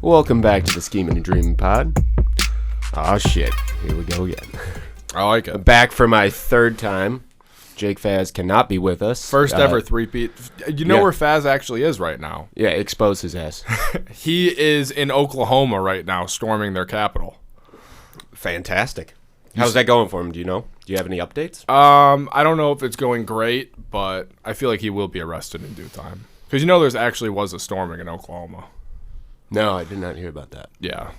Welcome back to the Scheming and Dreaming Pod. Oh shit, here we go again. I like it. Back for my third time. Jake Faz cannot be with us. First ever three-peat. You know yeah. where Faz actually is right now? Yeah, expose his ass. He is in Oklahoma right now, storming their capital. Fantastic. How's that going for him? Do you know? Do you have any updates? I don't know if it's going great, but I feel like he will be arrested in due time. Because you know there's actually was a storming in Oklahoma. No, I did not hear about that. Yeah.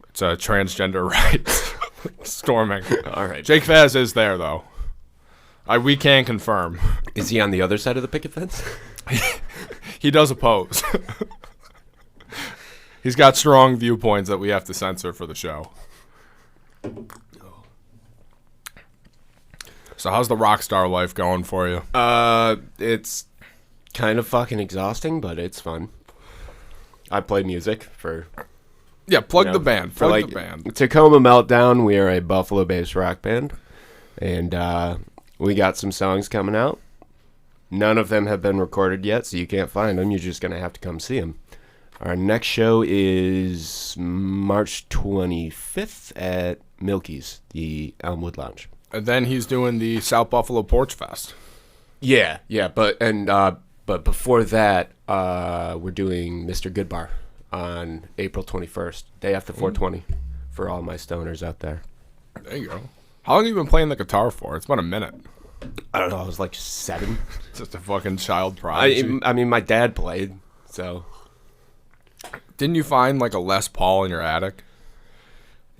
It's a transgender rights storming. All right. Jake Faz is there, though. We can confirm. Is he on the other side of the picket fence? He does oppose. He's got strong viewpoints that we have to censor for the show. So how's the rock star life going for you? It's kind of fucking exhausting, but it's fun. I play music for... Yeah, plug the band. For Plug the band. Tacoma Meltdown, we are a Buffalo-based rock band. And we got some songs coming out. None of them have been recorded yet, so you can't find them. You're just going to have to come see them. Our next show is March 25th at Milky's, the Elmwood Lounge. And then he's doing the South Buffalo Porch Fest. Yeah, but before that, we're doing Mr. Goodbar on April 21st, day after 420, for all my stoners out there. There you go. How long have you been playing the guitar for? It's about a minute. I don't know, I was like 7. Just a fucking child prodigy. I mean, my dad played, so... Didn't you find like a Les Paul in your attic?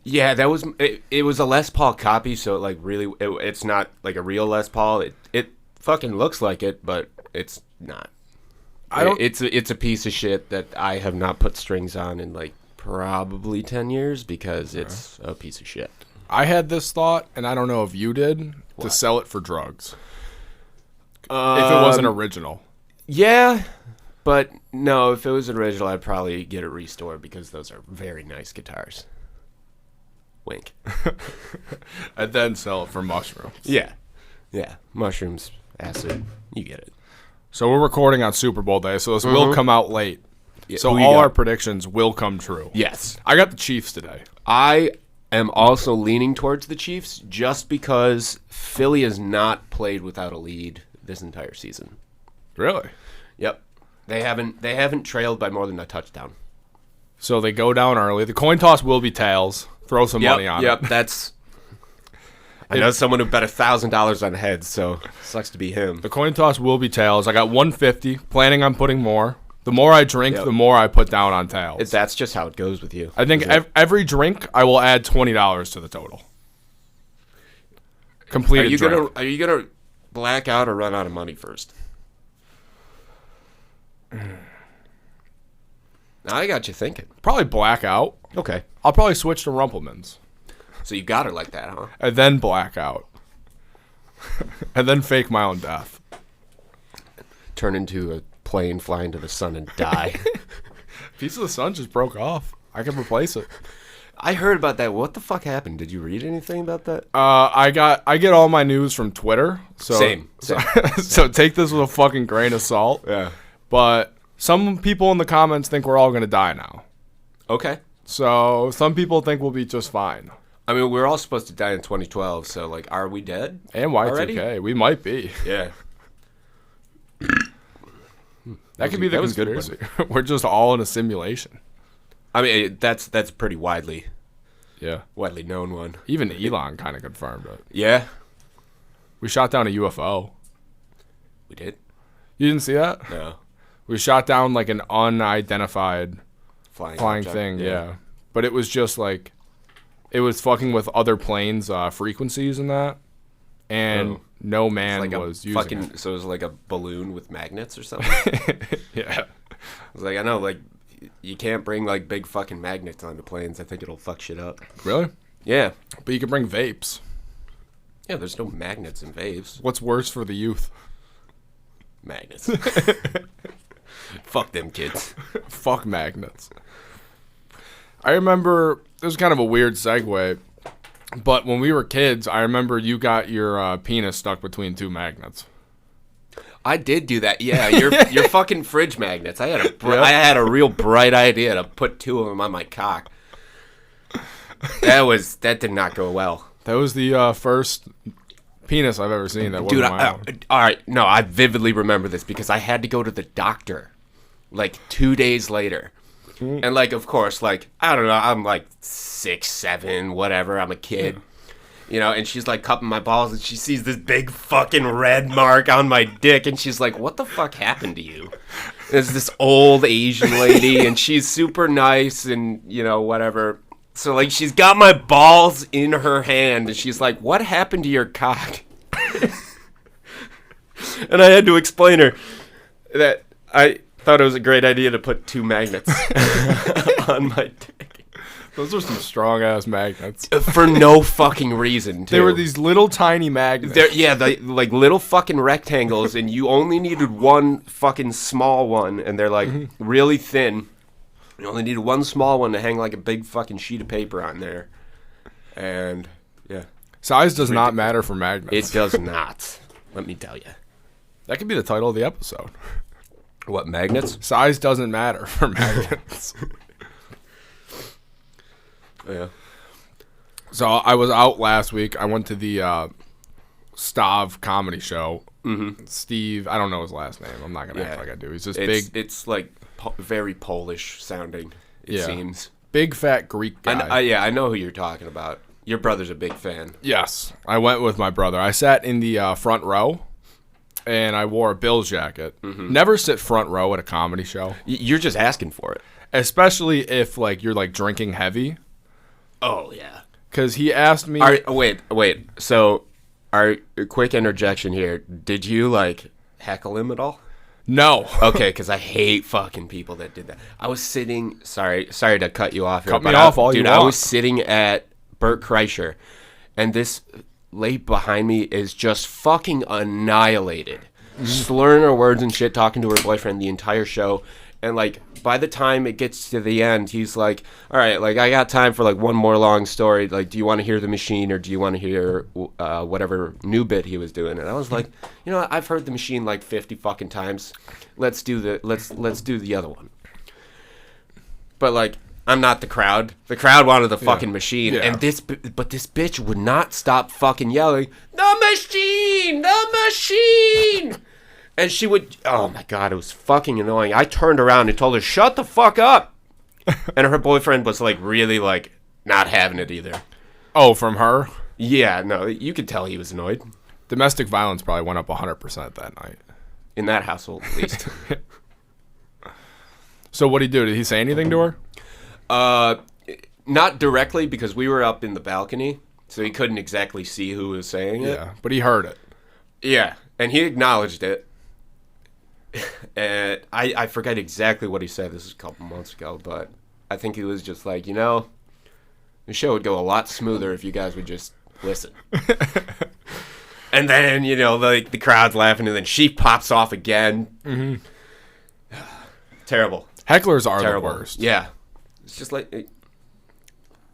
Yeah, that was it was a Les Paul copy, so like really it's not like a real Les Paul. It fucking looks like it, but it's not. It's a piece of shit that I have not put strings on in like probably 10 years because it's a piece of shit. I had this thought, and I don't know if you did, to sell it for drugs. If it wasn't original. Yeah, but no, if it was original, I'd probably get it restored because those are very nice guitars. Wink. And then sell it for mushrooms. Yeah. Mushrooms, acid, you get it. So we're recording on Super Bowl day, so this will come out late. Yeah, so all our predictions will come true. Yes. I got the Chiefs today. I am also leaning towards the Chiefs just because Philly has not played without a lead this entire season. Really? Yep. They haven't trailed by more than a touchdown. So they go down early. The coin toss will be tails. Throw some money on it. Yep, that's... I know someone who bet $1,000 on heads, so sucks to be him. The coin toss will be tails. I got 150, planning on putting more. The more I drink, the more I put down on tails. That's just how it goes with you. I think every drink, I will add $20 to the total. Completed drink. Are you gonna black out or run out of money first? Now I got you thinking. Probably black out. Okay. I'll probably switch to Rumpelmans. So you got her like that, huh? And then black out. And then fake my own death. Turn into a plane flying to the sun and die. Piece of the sun just broke off. I can replace it. I heard about that. What the fuck happened? Did you read anything about that? I get all my news from Twitter. So, Same. So take this with a fucking grain of salt. Yeah. But some people in the comments think we're all going to die now. Okay. So some people think we'll be just fine. I mean, we're all supposed to die in 2012, so, like, are we dead? And Y2K. We might be. Yeah. That could be the conspiracy. We're just all in a simulation. I mean, that's pretty widely known one. Even Elon kind of confirmed it. Yeah. We shot down a UFO. We did? You didn't see that? No. We shot down, like, an unidentified flying thing, yeah. But it was just, like... It was fucking with other planes' frequencies and that, and no man was using it. So it was like a balloon with magnets or something? Yeah. I was like, I know, like, you can't bring, like, big fucking magnets onto planes. I think it'll fuck shit up. Really? Yeah. But you can bring vapes. Yeah, there's no magnets in vapes. What's worse for the youth? Magnets. Fuck them kids. Fuck magnets. I remember... This is kind of a weird segue, but when we were kids, I remember you got your penis stuck between two magnets. I did do that. Yeah, your fucking fridge magnets. I had a real bright idea to put 2 of them on my cock. That did not go well. That was the first penis I've ever seen. That wasn't my own. All right, no, I vividly remember this because I had to go to the doctor, like 2 days later, and like, of course, like I don't know, I'm like 6, 7, whatever. I'm a kid, and she's like cupping my balls, and she sees this big fucking red mark on my dick, and she's like, "What the fuck happened to you?" There's this old Asian lady, and she's super nice, and whatever. So, like, she's got my balls in her hand, and she's like, "What happened to your cock?" And I had to explain her that I thought it was a great idea to put 2 magnets on my dick. Those are some strong-ass magnets. For no fucking reason, too. They were these little tiny magnets. Like little fucking rectangles, and you only needed one fucking small one, and they're, like, really thin. You only needed one small one to hang like a big fucking sheet of paper on there. And, yeah. Size does not matter for magnets. It does not. Let me tell you. That could be the title of the episode. What, magnets? Size doesn't matter for magnets. Yeah. So I was out last week. I went to the Stav comedy show. Mm-hmm. Steve, I don't know his last name. I'm not going to act like I do. He's just big. It's like very Polish sounding, it seems. Big fat Greek guy. I know who you're talking about. Your brother's a big fan. Yes. I went with my brother. I sat in the front row, and I wore a Bills jacket. Mm-hmm. Never sit front row at a comedy show. You're just asking for it. Especially if you're drinking heavy. Oh, yeah. Because he asked me... Wait. So, quick interjection here. Did you, heckle him at all? No. Okay, because I hate fucking people that did that. I was sitting... Sorry to cut you off here. Cut me off all you want. I was sitting at Bert Kreischer, and this lady behind me is just fucking annihilated. Slurring her words and shit, talking to her boyfriend the entire show. And, by the time it gets to the end, he's like, all right, I got time for, one more long story. Do you want to hear The Machine, or do you want to hear whatever new bit he was doing? And I was like, I've heard The Machine 50 fucking times. Let's do the other one. But, I'm not the crowd. The crowd wanted the fucking Machine. Yeah. And this bitch would not stop fucking yelling, "The Machine! The Machine!" And she would, oh my God, it was fucking annoying. I turned around and told her, "Shut the fuck up." And her boyfriend was really not having it either. Oh, from her? Yeah, no, you could tell he was annoyed. Domestic violence probably went up 100% that night. In that household, at least. So what'd he do? Did he say anything to her? Not directly, because we were up in the balcony, so he couldn't exactly see who was saying it. Yeah, but he heard it. Yeah, and he acknowledged it. And I forget exactly what he said. This is a couple months ago, but I think he was just like, the show would go a lot smoother if you guys would just listen. And then, the crowd's laughing, and then she pops off again. Mm-hmm. Terrible. Hecklers are the worst. Yeah. It's just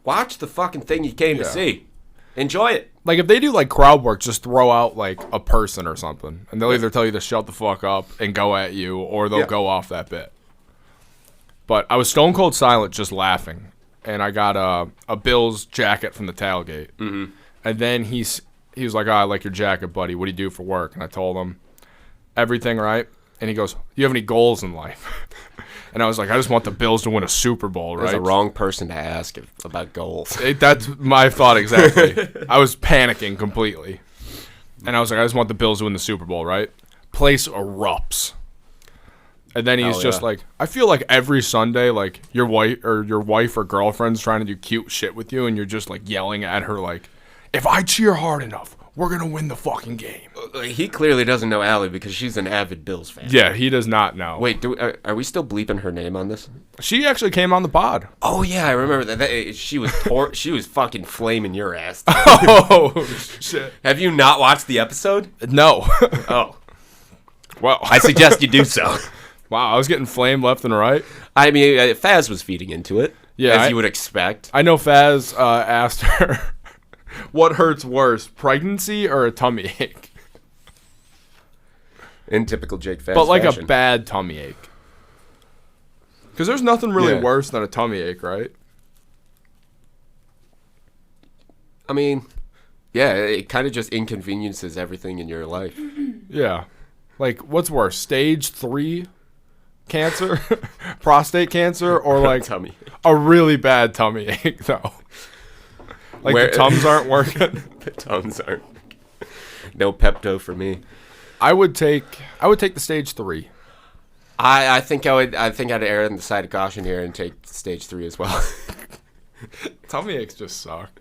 watch the fucking thing you came to see. Enjoy it. If they do crowd work, just throw out a person or something, and they'll either tell you to shut the fuck up and go at you, or they'll go off that bit. But I was stone cold silent, just laughing, and I got a Bills jacket from the tailgate. Mm-hmm. And then he was like, "Oh, I like your jacket, buddy. What do you do for work?" And I told him, "Everything right." And he goes, "Do you have any goals in life?" And I was like, "I just want the Bills to win a Super Bowl, right?" That's the wrong person to ask about goals. That's my thought exactly. I was panicking completely. And I was like, "I just want the Bills to win the Super Bowl, right?" Place erupts. And then he's just like, "I feel like every Sunday, your wife or girlfriend's trying to do cute shit with you, and you're just yelling at her if I cheer hard enough, we're going to win the fucking game." He clearly doesn't know Allie because she's an avid Bills fan. Yeah, he does not know. Wait, are we still bleeping her name on this? She actually came on the pod. Oh, yeah, I remember that. She was she was fucking flaming your ass. Oh, shit. Have you not watched the episode? No. Oh. Well, I suggest you do so. Wow, I was getting flamed left and right. I mean, Faz was feeding into it, as you would expect. I know Faz asked her, what hurts worse, pregnancy or a tummy ache? In typical Jake Fast but like fashion. a bad tummy ache. Because there's nothing really worse than a tummy ache, right? I mean, yeah, it kind of just inconveniences everything in your life. Yeah. Like, what's worse, stage 3 cancer, prostate cancer, or like tummy. A really bad tummy ache, though? Like the Tums aren't working. The Tums aren't. No Pepto for me. I would take the stage 3. I think I'd err on the side of caution here and take stage 3 as well. Tummy aches just suck.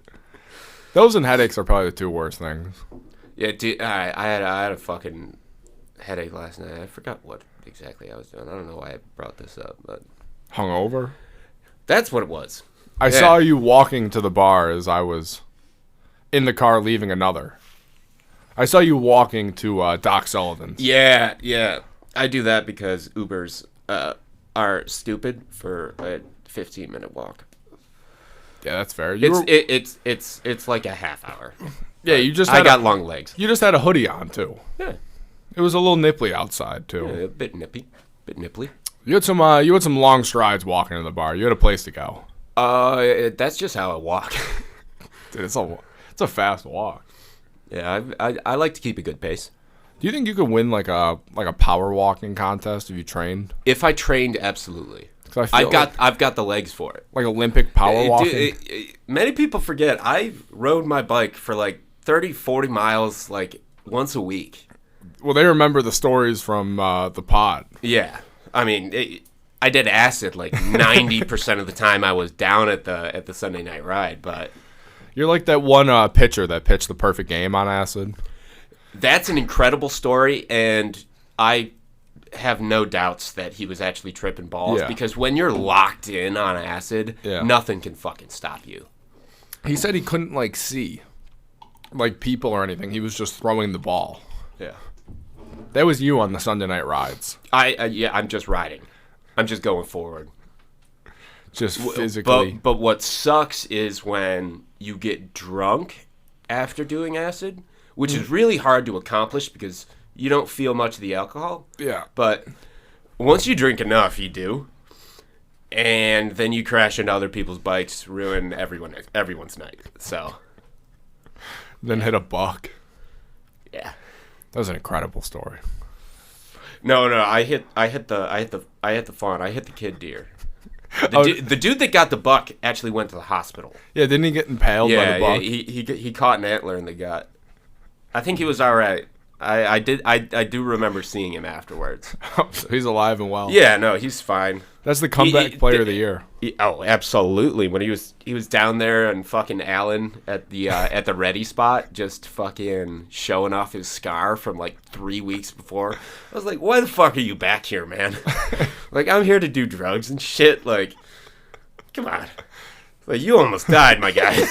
Those and headaches are probably the 2 worst things. Yeah, dude, I had a fucking headache last night. I forgot what exactly I was doing. I don't know why I brought this up, but hungover. That's what it was. I saw you walking to the bar as I was in the car leaving another. I saw you walking to Doc Sullivan's. Yeah. I do that because Ubers are stupid for a 15-minute walk. Yeah, that's fair. It's like a half hour. Yeah, I got long legs. You just had a hoodie on too. Yeah. It was a little nipply outside too. Yeah, a bit nipply. You had some long strides walking to the bar. You had a place to go. That's just how I walk. Dude, it's a fast walk. Yeah, I like to keep a good pace. Do you think you could win like a power walking contest if you trained? If I trained, absolutely. I've got the legs for it. Like Olympic power walking. Many people forget I rode my bike for like 30, 40 miles like once a week. Well, they remember the stories from the pod. Yeah, I mean, I did acid like 90% of the time I was down at the Sunday night ride, but you're like that one pitcher that pitched the perfect game on acid. That's an incredible story, and I have no doubts that he was actually tripping balls because when you're locked in on acid, nothing can fucking stop you. He said he couldn't like see like people or anything. He was just throwing the ball. Yeah. That was you on the Sunday night rides. I'm just riding. I'm just going forward. Just physically. But what sucks is when you get drunk after doing acid, which is really hard to accomplish because you don't feel much of the alcohol. Yeah. But once you drink enough, you do. And then you crash into other people's bikes, ruin everyone's night. So. Then hit a buck. Yeah. That was an incredible story. No, I hit the fawn. I hit the kid deer. The dude that got the buck actually went to the hospital. Yeah, didn't he get impaled by the buck? Yeah, he caught an antler in the gut. I think he was all right. I do remember seeing him afterwards. So he's alive and well. Yeah, no, he's fine. That's the comeback player of the year. Absolutely. When he was down there in fucking Allen at the ready spot, just fucking showing off his scar from like 3 weeks before. I was like, why the fuck are you back here, man? Like, I'm here to do drugs and shit. Like, come on. Like, you almost died, my guy.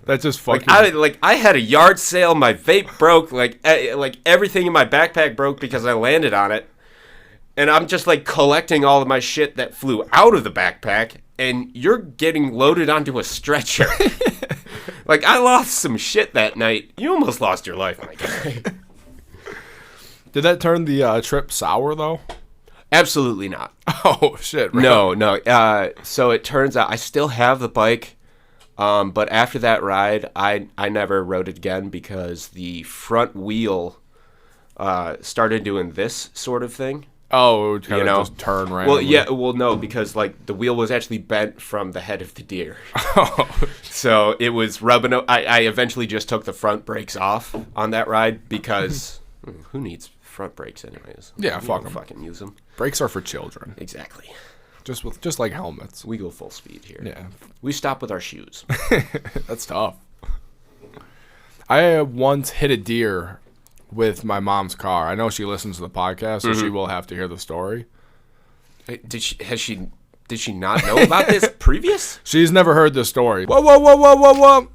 That's just fucking. I had a yard sale. My vape broke. Like everything in my backpack broke because I landed on it. And I'm just like collecting all of my shit that flew out of the backpack, and you're getting loaded onto a stretcher. Like, I lost some shit that night. You almost lost your life, my guy. Did that turn the trip sour though? Absolutely not. Oh shit! Really? No. So it turns out I still have the bike, but after that ride, I never rode it again because the front wheel started doing this sort of thing. Oh, it would kind of just turn randomly. No, because like the wheel was actually bent from the head of the deer. So it was rubbing. I eventually just took the front brakes off on that ride because who needs front brakes anyways? Yeah, fuck them. Fucking use them. Brakes are for children. Exactly. Just like helmets. We go full speed here. Yeah. We stop with our shoes. That's tough. I once hit a deer with my mom's car. I know she listens to the podcast, so she will have to hear the story. Did she not know about this previous? She's never heard this story. Whoa.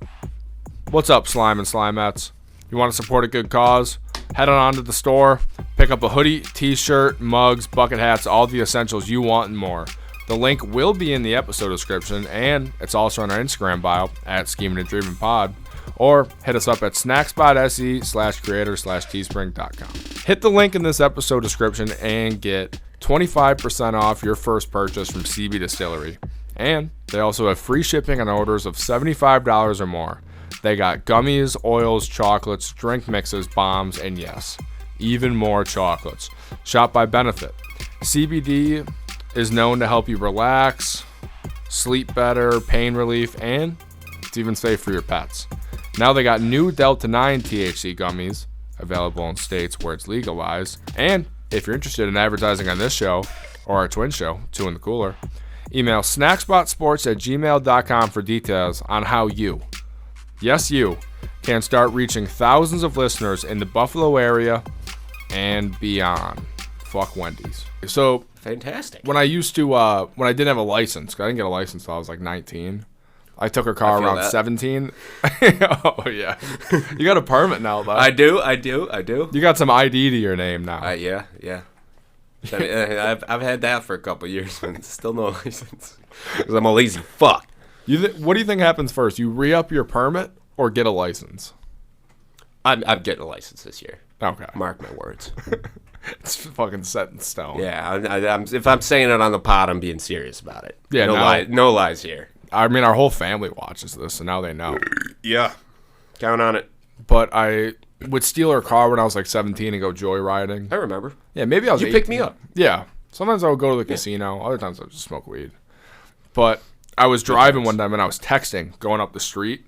What's up, Slime and Slimettes? You want to support a good cause? Head on to the store, pick up a hoodie, t-shirt, mugs, bucket hats, all the essentials you want and more. The link will be in the episode description, and it's also on our Instagram bio at Scheming and Dreaming Pod. Or hit us up at snackspot.se/creator/teespring.com. Hit the link in this episode description and get 25% off your first purchase from CB Distillery. And they also have free shipping on orders of $75 or more. They got gummies, oils, chocolates, drink mixes, bombs, and yes, even more chocolates. Shop by benefit. CBD is known to help you relax, sleep better, pain relief, and it's even safe for your pets. Now they got new Delta 9 THC gummies available in states where it's legalized. And if you're interested in advertising on this show or our twin show, Two in the Cooler, email snackspotsports@gmail.com for details on how you, yes you, can start reaching thousands of listeners in the Buffalo area and beyond. Fuck Wendy's. So fantastic. When I used to, when I didn't have a license, 'cause I didn't get a license until I was like 19. I took her car around 17. Oh, yeah. You got a permit now, though. I do. You got some ID to your name now. Yeah. I mean, I've had that for a couple of years, but still no license. Because I'm a lazy fuck. What do you think happens first? You re-up your permit or get a license? I'm getting a license this year. Okay. Mark my words. It's fucking set in stone. Yeah, if I'm saying it on the pod, I'm being serious about it. Yeah, no lies here. I mean, our whole family watches this, so now they know. Yeah. Count on it. But I would steal her car when I was like 17 and go joyriding. I remember. Yeah, maybe I was 18. You picked me up. Yeah. Sometimes I would go to the casino. Other times I would just smoke weed. But I was driving one time and I was texting, going up the street,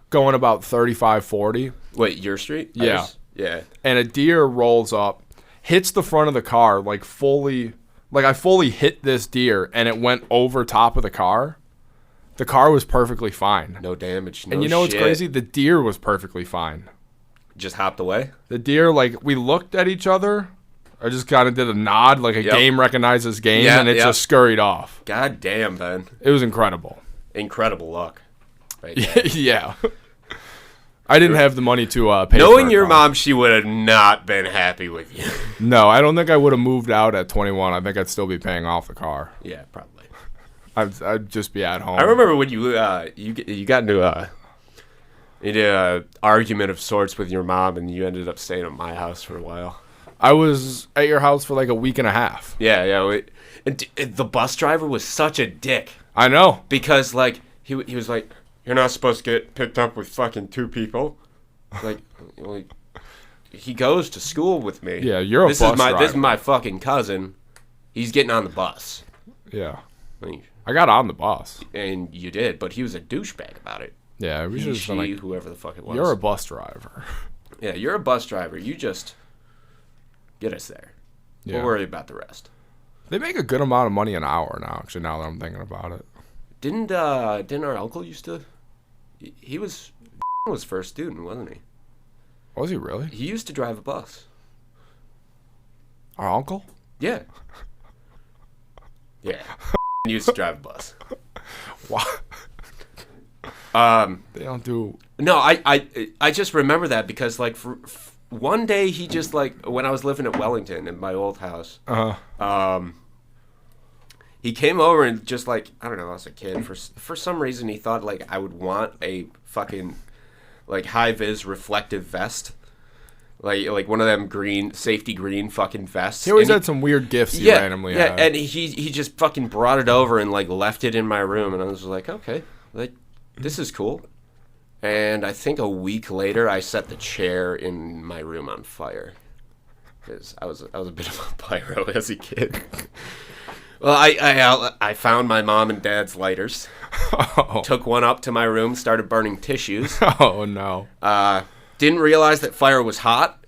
going about 35, 40. Wait, your street? Yeah. Yeah. And a deer rolls up, hits the front of the car, like I fully hit this deer, and it went over top of the car. The car was perfectly fine. No damage, no And you know what's shit. crazy? The deer was perfectly fine. Just hopped away? The deer, like, we looked at each other. I just kind of did a nod, like a game recognizes game, and it just scurried off. God damn, Ben. It was incredible. Incredible luck. Right. Yeah. I didn't have the money to pay Knowing for your car. mom, she would have not been happy with you. No, I don't think I would have moved out at 21. I think I'd still be paying off the car. Yeah, probably. I'd just be at home. I remember when you got into a argument of sorts with your mom, and you ended up staying at my house for a while. I was at your house for like a week and a half. Yeah. And the bus driver was such a dick. I know. Because, like, he was like, you're not supposed to get picked up with fucking two people. Like, he goes to school with me. Yeah, you're a bus driver. This is my fucking cousin. He's getting on the bus. Yeah. I got on the bus. And you did, but he was a douchebag about it. Yeah, we should have like, whoever the fuck it was. You're a bus driver. Yeah, you're a bus driver. You just get us there. Yeah. We'll worry about the rest. They make a good amount of money an hour now, actually, now that I'm thinking about it. Didn't our uncle used to... He was first student, wasn't he? Was he really? He used to drive a bus. Our uncle? Yeah. Yeah. He used to drive a bus. What? They don't do... No, I just remember that because, like, for one day he just, like, when I was living at Wellington in my old house, he came over and just, like, I don't know, I was a kid. For some reason he thought, like, I would want a fucking, like, high-vis reflective vest. Like one of them safety green fucking vests. He always had some weird gifts he randomly had. Yeah, and he just fucking brought it over and, like, left it in my room, and I was like, okay, like, this is cool. And I think a week later, I set the chair in my room on fire because I was a bit of a pyro as a kid. Well, I found my mom and dad's lighters, took one up to my room, started burning tissues. Oh no! Didn't realize that fire was hot,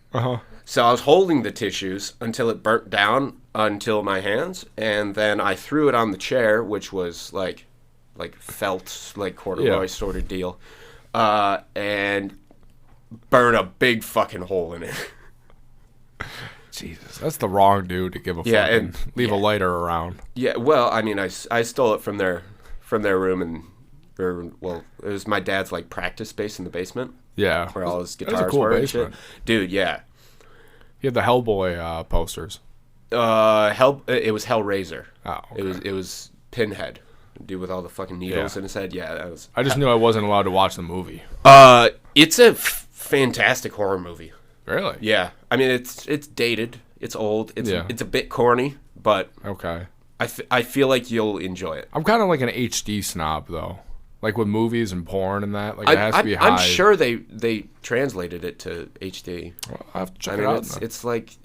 so I was holding the tissues until it burnt down until my hands, and then I threw it on the chair, which was like felt, like corduroy sort of deal, and burn a big fucking hole in it. Jesus, that's the wrong dude to give a fucking leave a lighter around. Yeah, well, I mean, I stole it from their room, and it was my dad's, like, practice space in the basement. Yeah, where all his guitars were and shit. Dude, yeah. He had the Hellboy posters. It was Hellraiser. Oh, okay. It was Pinhead, dude with all the fucking needles in his head. Yeah, that was. I just knew I wasn't allowed to watch the movie. It's a fantastic horror movie. Really? Yeah. I mean, it's dated. It's old. It's a bit corny, but okay. I feel like you'll enjoy it. I'm kind of like an HD snob though, like with movies and porn and that. Like it has to be high. I'm sure they translated it to HD. Well, I have to check it out. It's like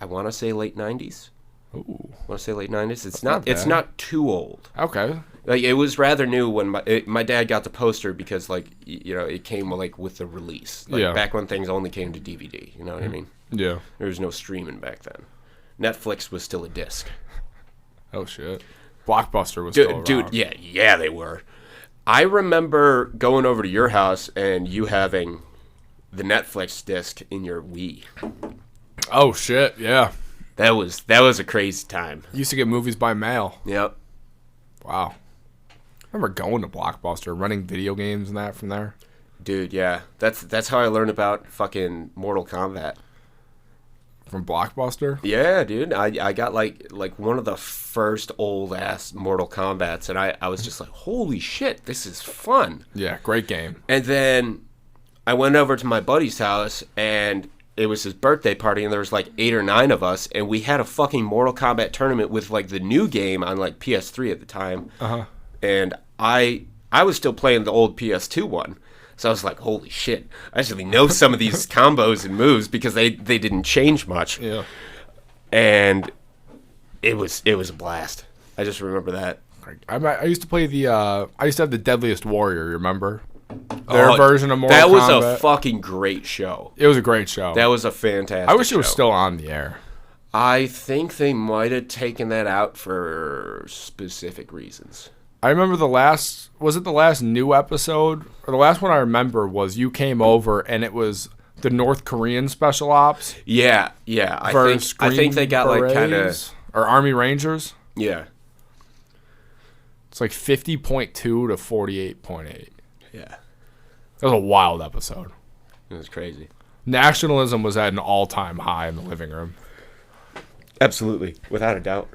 I want to say late 90s. Ooh. I want to say late 90s. It's not too old. Okay. Like it was rather new when my dad got the poster because like it came like with the release. Like back when things only came to DVD. You know what I mean? Yeah. There was no streaming back then. Netflix was still a disc. Oh shit. Blockbuster was still around. Dude, yeah, they were. I remember going over to your house and you having the Netflix disc in your Wii. Oh shit, yeah. That was a crazy time. Used to get movies by mail. Yep. Wow. I remember going to Blockbuster, renting video games and that from there. Dude, yeah. That's how I learned about fucking Mortal Kombat. From Blockbuster? Yeah, dude. I got like one of the first old ass Mortal Kombats, and I was just like, holy shit, this is fun. Yeah, great game. And then I went over to my buddy's house, and it was his birthday party, and there was like 8 or 9 of us, and we had a fucking Mortal Kombat tournament with like the new game on like PS3 at the time. Uh-huh. And I was still playing the old PS2 one. So I was like, holy shit, I actually know some of these combos and moves because they didn't change much. Yeah. And it was a blast. I just remember that. I used to play I used to have the Deadliest Warrior, remember? Their version of Mortal Kombat. That was a fucking great show. It was a great show. That was a fantastic I wish show. it was still on the air. I think they might have taken that out for specific reasons. I remember the last new episode, or the last one I remember was you came over and it was the North Korean special ops. Yeah. I think they got like kind of or Army Rangers. Yeah. It's like 50.2 to 48.8. Yeah. That was a wild episode. It was crazy. Nationalism was at an all-time high in the living room. Absolutely, without a doubt.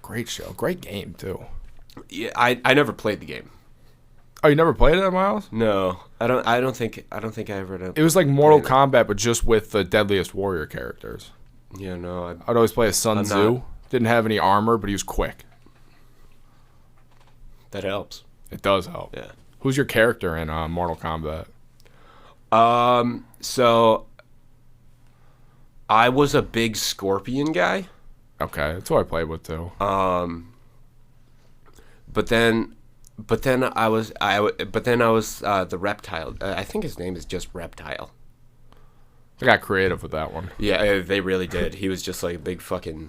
Great show, great game too. Yeah, I never played the game. Oh, you never played it, Miles? No, I don't think I ever did. It was like Mortal Kombat, but just with the Deadliest Warrior characters. Yeah, no. I'd always play as Sun Tzu. Didn't have any armor, but he was quick. That helps. It does help. Yeah. Who's your character in Mortal Kombat? So I was a big Scorpion guy. Okay, that's who I played with too. But then I was the Reptile. I think his name is just Reptile. They got creative with that one. Yeah, they really did. He was just like a big fucking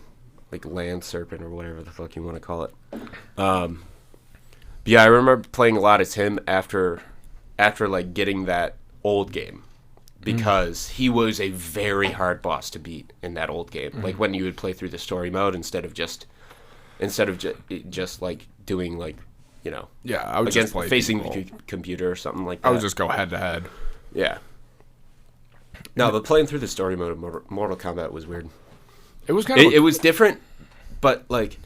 like land serpent or whatever the fuck you want to call it. Yeah, I remember playing a lot as him after like getting that old game, because he was a very hard boss to beat in that old game. Like when you would play through the story mode instead of just like doing like, you know, yeah, I would against just facing the computer or something like that. I would just go head to head. Yeah. No, but playing through the story mode of Mortal Kombat was weird. It was kind of it was different, but like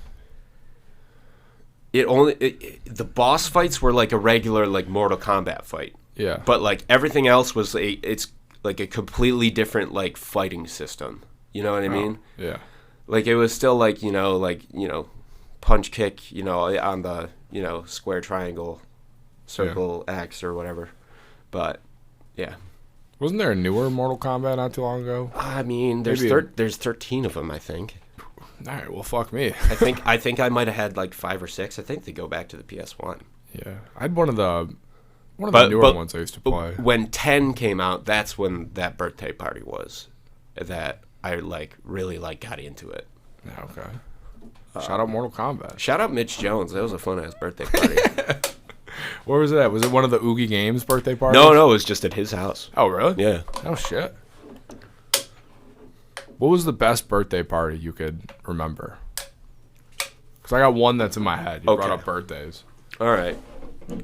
the boss fights were like a regular like Mortal Kombat fight. Yeah. But like everything else was it's like a completely different like fighting system. You know what I mean? Yeah. Like it was still like, punch kick, on the, square triangle, circle X or whatever. But yeah. Wasn't there a newer Mortal Kombat not too long ago? I mean, there's 13 of them, I think. All right, well, fuck me. I think I might have had like 5 or 6. I think they go back to the PS1. Yeah, I had one of the newer ones I used to play. When 10 came out, that's when that birthday party was. That I like really like got into it. Yeah, okay. Shout out Mortal Kombat. Shout out Mitch Jones. That was a fun ass birthday party. Where was it at? Was it one of the Oogie Games birthday parties? No, it was just at his house. Oh, really? Yeah. Oh, shit. What was the best birthday party you could remember? Because I got one that's in my head. You brought up birthdays. All right.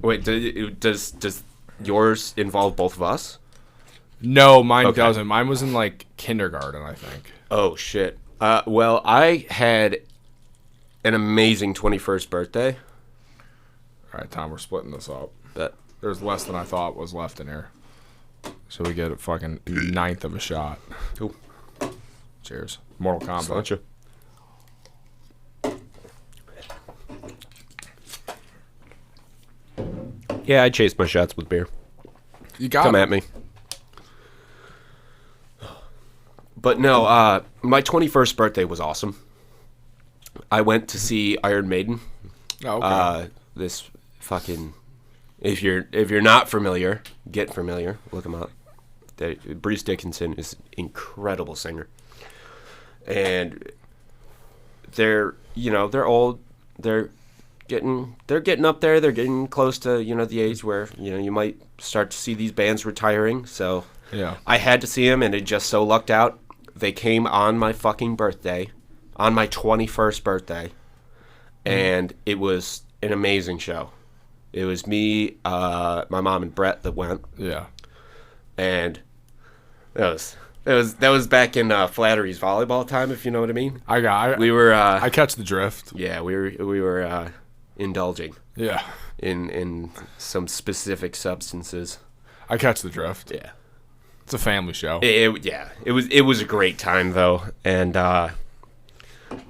Wait, does yours involve both of us? No, mine doesn't. Mine was in, like, kindergarten, I think. Oh, shit. Well, I had an amazing 21st birthday. All right, Tom, we're splitting this up. But there's less than I thought was left in here. So we get a fucking 9th of a shot. Cool. Cheers. Mortal Kombat. Yeah, I chase my shots with beer. You got Come at me. But no, my 21st birthday was awesome. I went to see Iron Maiden. Oh, okay. This fucking... If you're not familiar, get familiar. Look them up. Bruce Dickinson is an incredible singer. And they're old. They're getting up there. They're getting close to, the age where, you might start to see these bands retiring. So yeah. I had to see them, and it just so lucked out. They came on my fucking birthday, on my 21st birthday, and it was an amazing show. It was me, my mom, and Brett that went. Yeah. And that was back in Flattery's volleyball time, if you know what I mean. I catch the drift. Yeah, we were indulging. Yeah. In some specific substances. I catch the drift. Yeah. It's a family show. It was a great time though, and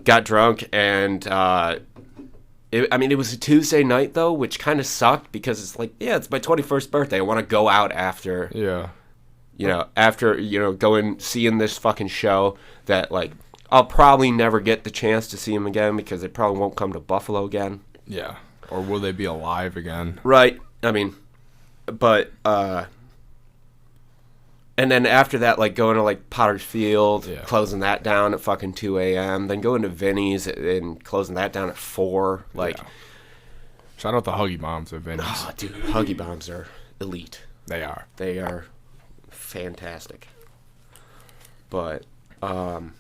got drunk, and it was a Tuesday night though, which kind of sucked because it's like, it's my 21st birthday. I want to go out after. Yeah. Going seeing this fucking show that like I'll probably never get the chance to see him again because they probably won't come to Buffalo again. Yeah. Or will they be alive again? Right. I mean, but and then after that, like going to like Potter's Field, closing that down at fucking 2 a.m. Then going to Vinny's and closing that down at 4. Like, shout out the Huggy Bombs at Vinny's. Oh, dude, Huggy Bombs are elite. They are. They are fantastic. But, it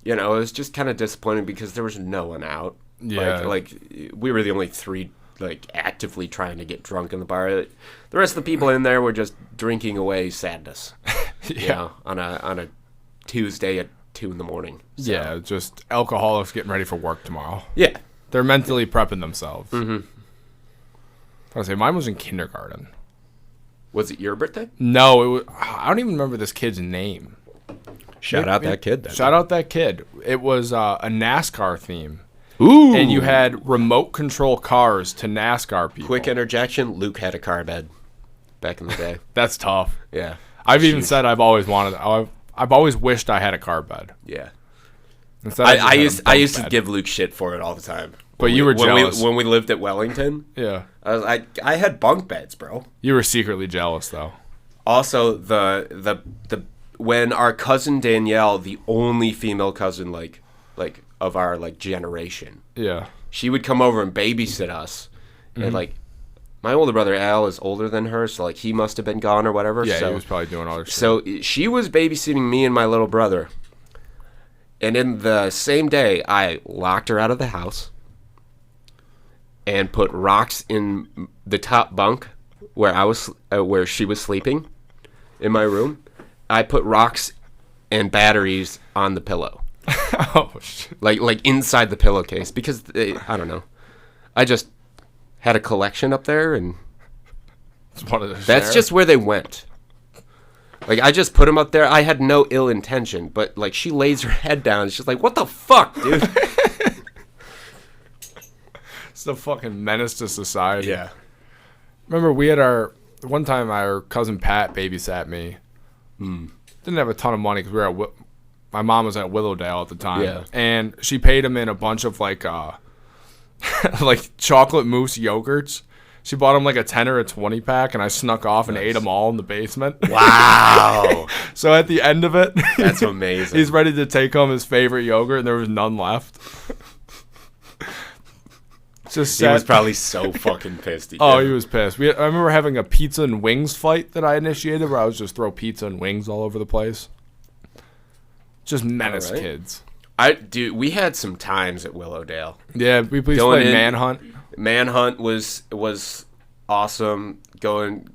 was just kind of disappointing because there was no one out. Yeah. Like we were the only 3 like actively trying to get drunk in the bar. The rest of the people in there were just drinking away sadness. On a Tuesday at 2 a.m. So. Yeah, just alcoholics getting ready for work tomorrow. Yeah. They're mentally prepping themselves. Mm-hmm. I was say mine was in kindergarten. Was it your birthday? No, I don't even remember this kid's name. Shout out that kid. Shout out that kid. It was a NASCAR theme. Ooh. And you had remote control cars to NASCAR people. Quick interjection, Luke had a car bed back in the day. That's tough. Yeah. I've even said I've always wished I had a car bed. Yeah. I used to give Luke shit for it all the time. But you were jealous. When we lived at Wellington. Yeah. I had bunk beds, bro. You were secretly jealous though. Also, the when our cousin Danielle, the only female cousin like of our like generation. Yeah. She would come over and babysit us. Mm-hmm. And like my older brother Al is older than her, so like he must have been gone or whatever. Yeah, so, he was probably doing other stuff. So she was babysitting me and my little brother. And in the same day, I locked her out of the house and put rocks in the top bunk where she was sleeping in my room. I put rocks and batteries on the pillow. Oh shit! Like inside the pillowcase because I don't know. I just had a collection up there, and that's just where they went. Like I just put them up there. I had no ill intention, but like she lays her head down. And she's like, "What the fuck, dude?" It's the fucking menace to society. Yeah. Remember, we had one time our cousin Pat babysat me. Didn't have a ton of money because we were my mom was at Willowdale at the time. Yeah. And she paid him in a bunch of like like chocolate mousse yogurts. She bought him like a 10 or a 20 pack, and I snuck off and ate them all in the basement. Wow. So at the end of it, that's amazing. He's ready to take home his favorite yogurt, and there was none left. He was probably so fucking pissed. He was pissed. I remember having a pizza and wings fight that I initiated where I was just throw pizza and wings all over the place. Just menace kids. We had some times at Willowdale. Yeah, we played Manhunt. Manhunt was awesome. Going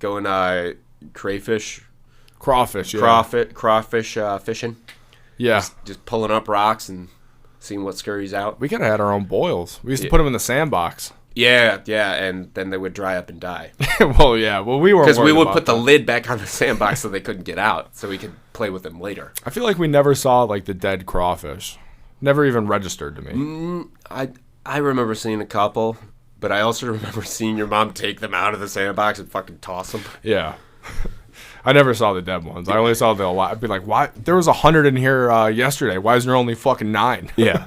crawfish, yeah. Crawfish fishing. Yeah. Just pulling up rocks and seeing what scurries out. We could have had our own boils. We used to put them in the sandbox. Yeah, and then they would dry up and die. Well, yeah. Well, we were because we would put the lid back on the sandbox so they couldn't get out, so we could play with them later. I feel like we never saw like the dead crawfish. Never even registered to me. I remember seeing a couple, but I also remember seeing your mom take them out of the sandbox and fucking toss them. Yeah. I never saw the dead ones. I only saw the alive. I'd be like, why? There was 100 in here yesterday. Why is there only fucking 9? Yeah.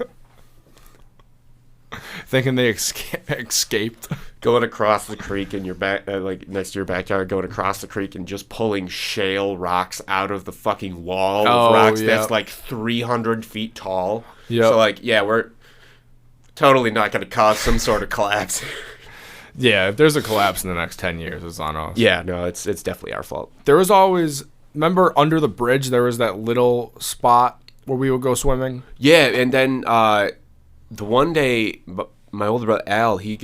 Thinking they escaped. Going across the creek in your back, like next to your backyard, going across the creek and just pulling shale rocks out of the fucking wall of rocks that's like 300 feet tall. Yeah. So like, yeah, we're totally not going to cause some sort of collapse. Yeah, if there's a collapse in the next 10 years, it's on us. Yeah, no, it's definitely our fault. There was always, remember under the bridge, there was that little spot where we would go swimming? Yeah, and then the one day, my older brother Al, he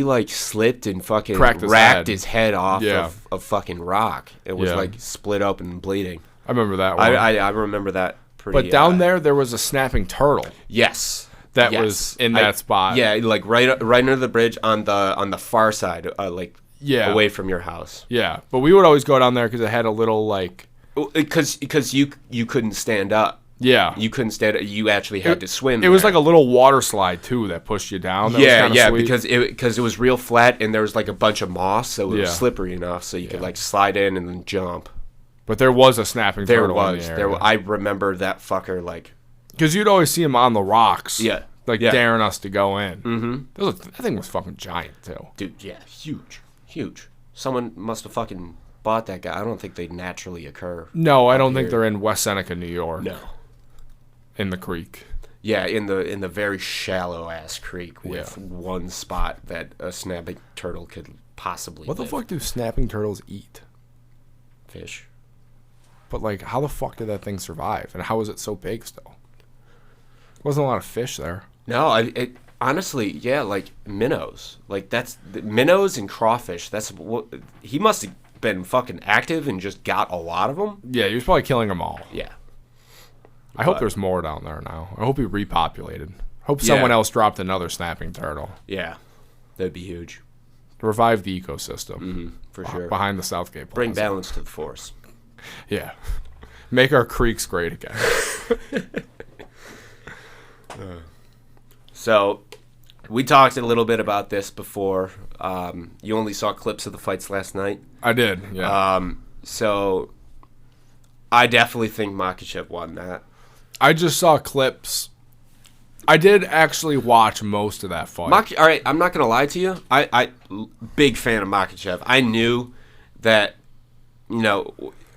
like slipped and fucking racked his head off of fucking rock. It was like split open and bleeding. I remember that one. I remember that pretty. But down there was a snapping turtle. Yes. That was in that spot. Yeah, like right under the bridge on the far side, away from your house. Yeah, but we would always go down there because it had a little like. Because you couldn't stand up. Yeah, you couldn't stand up. You actually had to swim. It was like a little water slide too that pushed you down. That was sweet. because it was real flat and there was like a bunch of moss, so it was slippery enough so you could like slide in and then jump. But there was a snapping turtle. I remember that fucker like. Because you'd always see him on the rocks. Yeah. Daring us to go in. Mm-hmm. That thing was fucking giant, too. Dude, yeah. Huge. Someone must have fucking bought that guy. I don't think they naturally occur. No, I don't think they're in West Seneca, New York. No. In the creek. Yeah, in the very shallow-ass creek with one spot that a snapping turtle could possibly What the fuck do snapping turtles eat? Fish. But, like, how the fuck did that thing survive? And how was it so big still? Wasn't a lot of fish there. No, honestly, yeah, like minnows. Like that's minnows and crawfish. That's what he must have been fucking active and just got a lot of them. Yeah, he was probably killing them all. Yeah. I hope there's more down there now. I hope he repopulated. Hope someone else dropped another snapping turtle. Yeah, that'd be huge. Revive the ecosystem. For sure. Behind the Southgate Plaza. Bring balance to the force. Yeah. Make our creeks great again. So, we talked a little bit about this before. You only saw clips of the fights last night. I did, yeah. So, I definitely think Makhachev won that. I just saw clips. I did actually watch most of that fight. All right, I'm not going to lie to you. I big fan of Makhachev. I knew that,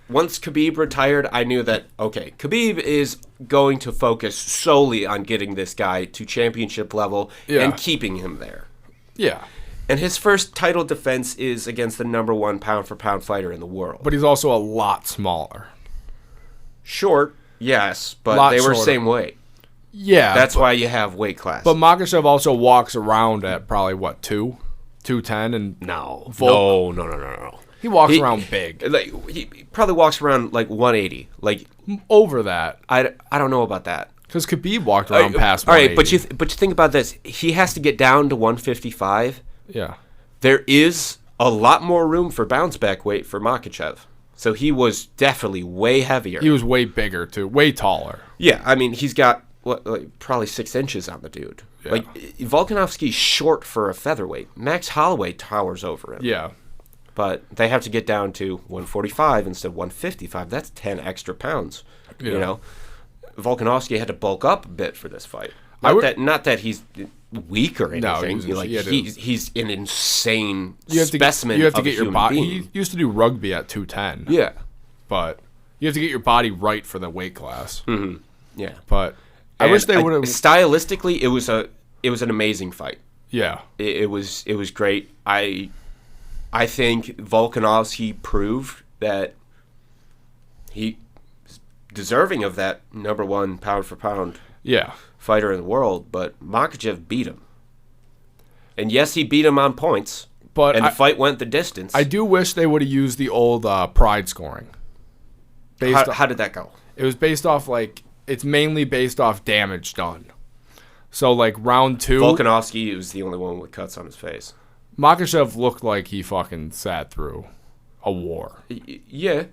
once Khabib retired, I knew that, okay, Khabib is going to focus solely on getting this guy to championship level and keeping him there. Yeah. And his first title defense is against the number 1 pound-for-pound fighter in the world. But he's also a lot smaller. Short, yes, but they were same weight. Yeah. That's why you have weight class. But Makhachev also walks around at probably, 210? And No. He walks around big. Like he probably walks around like 180. Like over that. I don't know about that. Because Khabib walked around past 180. All right, but you think about this. He has to get down to 155. Yeah. There is a lot more room for bounce back weight for Makhachev. So he was definitely way heavier. He was way bigger too, way taller. Yeah, I mean he's got probably 6 inches on the dude. Yeah. Like Volkanovski's short for a featherweight. Max Holloway towers over him. Yeah. But they have to get down to 145 instead of 155. That's 10 extra pounds. Yeah. Volkanovski had to bulk up a bit for this fight. Not that he's weak or anything. No, he's an insane specimen. You have to of get your body. He used to do rugby at 210. Yeah, but you have to get your body right for the weight class. Mm-hmm. Yeah, but I wish they would have. Stylistically, it was an amazing fight. Yeah, it was great. I think Volkanovski proved that he's deserving of that number 1 pound for pound fighter in the world, but Makhachev beat him. And yes, he beat him on points, and the fight went the distance. I do wish they would have used the old pride scoring. How did that go? It was based off, it's mainly based off damage done. So, like, round 2... Volkanovski was the only one with cuts on his face. Makhachev looked like he fucking sat through a war. Yeah.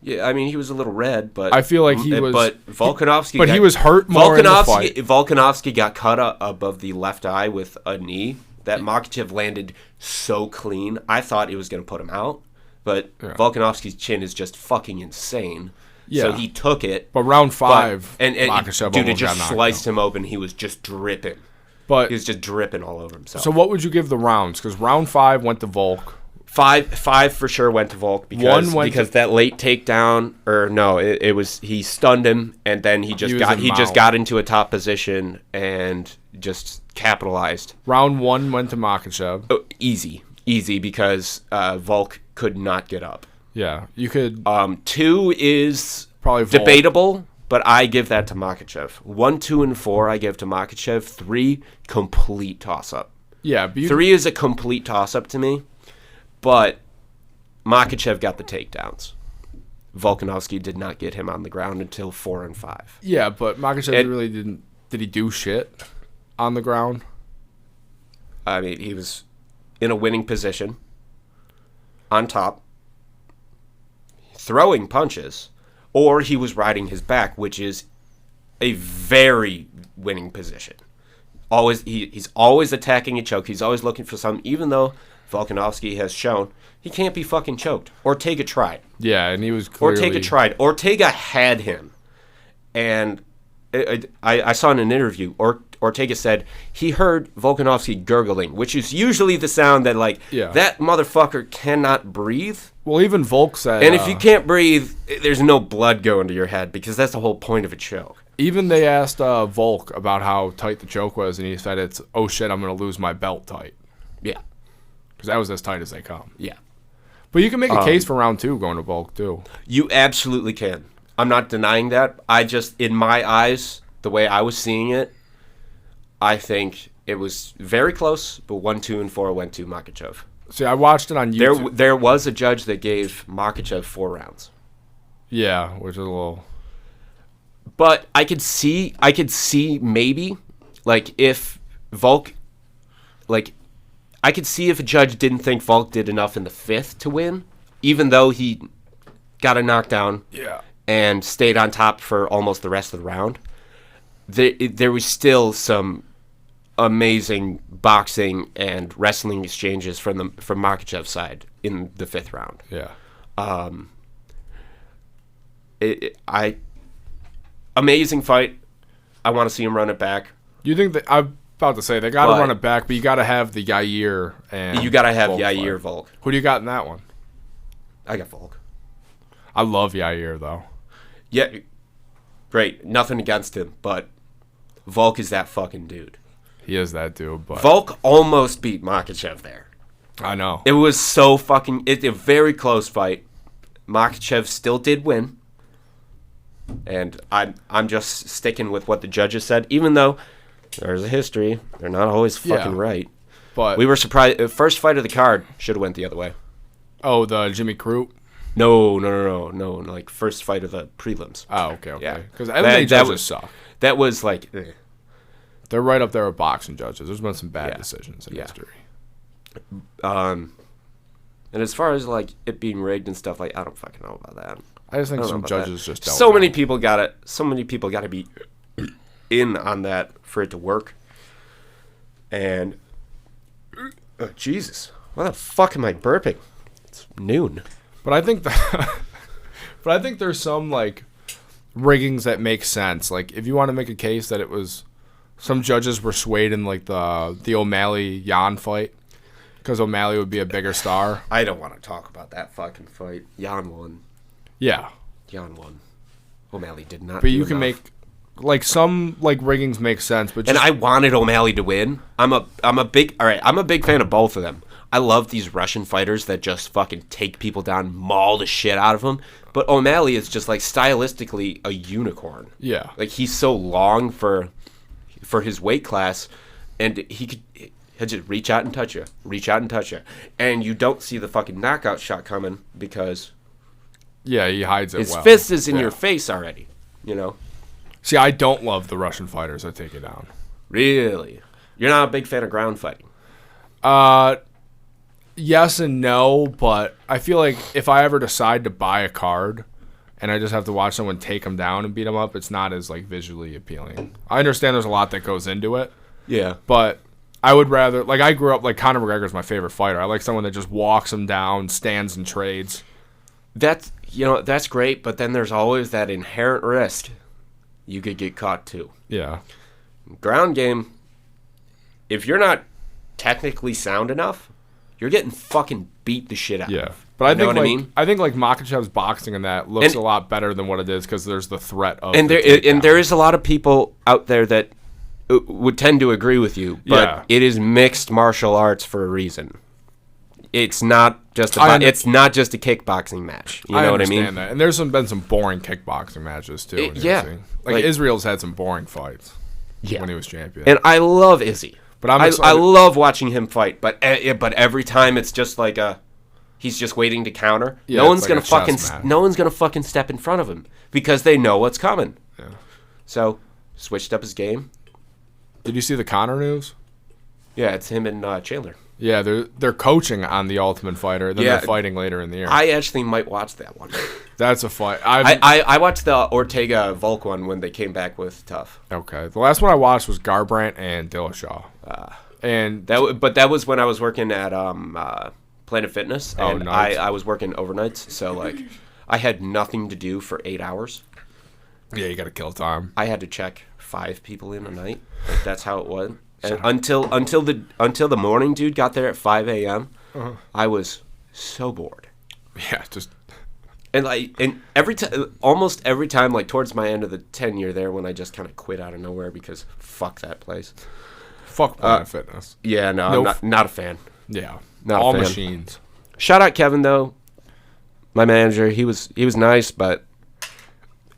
Yeah, I mean, he was a little red, but... I feel like he was... But Volkanovski... But he was hurt more in the fight. Volkanovski got cut above the left eye with a knee. That Makhachev landed so clean. I thought it was going to put him out. But Volkanovski's chin is just fucking insane. Yeah. So he took it. But round 5, Makhachev dude, it just sliced him open. He was just dripping. But he was just dripping all over himself. So what would you give the rounds? Because round 5 went to Volk. Five for sure went to Volk because that late takedown, or no, it was he stunned him and then he just got into a top position and just capitalized. Round 1 went to Makhachev. Oh, easy because Volk could not get up. Yeah, you could. 2 is probably Volk. Debatable, but I give that to Makhachev. 1, 2, and 4 I give to Makhachev. 3 complete toss up. Yeah, but 3 is a complete toss up to me. But Makhachev got the takedowns. Volkanovski did not get him on the ground until 4 and 5. Yeah, but Makhachev really didn't. Did he do shit on the ground? I mean, he was in a winning position, on top, throwing punches, or he was riding his back, which is a very winning position. He's always attacking a choke. He's always looking for something, even though Volkanovski has shown he can't be fucking choked. Ortega tried. Yeah, and he was clearly... Ortega tried. Ortega had him. And I saw in an interview, Ortega said he heard Volkanovski gurgling, which is usually the sound that, that motherfucker cannot breathe. Well, even Volk said... And if you can't breathe, there's no blood going to your head, because that's the whole point of a choke. Even they asked Volk about how tight the choke was, and he said it's, oh shit, I'm going to lose my belt tight. Yeah. Because that was as tight as they come. Yeah. But you can make a case for round 2 going to Volk, too. You absolutely can. I'm not denying that. I just, in my eyes, the way I was seeing it, I think it was very close, but 1, 2, and 4 went to Makhachev. See, I watched it on YouTube. There was a judge that gave Makhachev 4 rounds. Yeah, which is a little... But I could see maybe, if Volk, I could see if a judge didn't think Volk did enough in the 5th to win, even though he got a knockdown and stayed on top for almost the rest of the round. There was still some amazing boxing and wrestling exchanges from Makhachev's side in the 5th round. Yeah. Amazing fight. I want to see him run it back. You think that I'm about to say they got to run it back, but you got to have the Yair and you got to have Volk Yair fight. Volk. Who do you got in that one? I got Volk. I love Yair though. Yeah, great. Nothing against him, but Volk is that fucking dude. He is that dude. But Volk almost beat Makhachev there. I know. It was so fucking. It's a very close fight. Makhachev still did win. And I'm just sticking with what the judges said, even though there's a history. They're not always fucking right. But we were surprised. First fight of the card should have went the other way. Oh, the Jimmy Crute? No. Like first fight of the prelims. Oh, okay. Yeah. Because MMA judges suck. That was like... They're right up there with boxing judges. There's been some bad decisions in history. And as far as like it being rigged and stuff, like I don't fucking know about that. I just think some judges just don't. So many people got to be in on that for it to work. And Jesus, why the fuck am I burping? It's noon. But I think there's some like riggings that make sense. Like if you want to make a case that it was some judges were swayed in like the O'Malley Jan fight because O'Malley would be a bigger star. I don't want to talk about that fucking fight. Jan won. Yeah. Jan won. O'Malley did not. But you can make like some like riggings make sense, but and I wanted O'Malley to win. I'm a big fan of both of them. I love these Russian fighters that just fucking take people down, maul the shit out of them. But O'Malley is just like stylistically a unicorn. Yeah. Like he's so long for his weight class, and he'll just reach out and touch you, and you don't see the fucking knockout shot coming because. Yeah, he hides it his well. fist is in your face already, you know? See, I don't love the Russian fighters that take it down. Really? You're not a big fan of ground fighting? Yes and no, but I feel like if I ever decide to buy a card and I just have to watch someone take them down and beat them up, it's not as like visually appealing. I understand there's a lot that goes into it. Yeah. But I would rather, like, I grew up, like, Conor McGregor's my favorite fighter. I like someone that just walks them down, stands and trades. That's great, but then there's always that inherent risk. You could get caught too. Yeah. Ground game, if you're not technically sound enough, you're getting fucking beat the shit out of. Yeah. But I think, what I mean? I think, like, Makhachev's boxing and that looks a lot better than what it is because there's the threat of and there is a lot of people out there that would tend to agree with you, but it is mixed martial arts for a reason. It's not just a kickboxing match. You know what I mean? Understand that. And there's been some boring kickboxing matches too. Like Israel's had some boring fights when he was champion. And I love Izzy. But I love watching him fight. But every time it's just like he's just waiting to counter. Yeah, no one's gonna fucking step in front of him because they know what's coming. Yeah. So switched up his game. Did you see the Conor news? Yeah, it's him and Chandler. Yeah, they're coaching on The Ultimate Fighter. Then they're fighting later in the year. I actually might watch that one. That's a fight. I watched the Ortega Volk one when they came back with Tough. Okay, the last one I watched was Garbrandt and Dillashaw. And that was when I was working at Planet Fitness, and nice. I was working overnights, so like I had nothing to do for 8 hours. Yeah, you got to kill time. I had to check 5 people in a night. Like, that's how it was. And until the morning dude got there at 5 a.m., I was so bored. Yeah, just almost every time, like towards my end of the tenure there, when I just kind of quit out of nowhere because fuck that place. Fuck Planet Fitness. Yeah, no, I'm not a fan. Yeah, not all a fan. machines. Shout out Kevin though, my manager. He was nice, but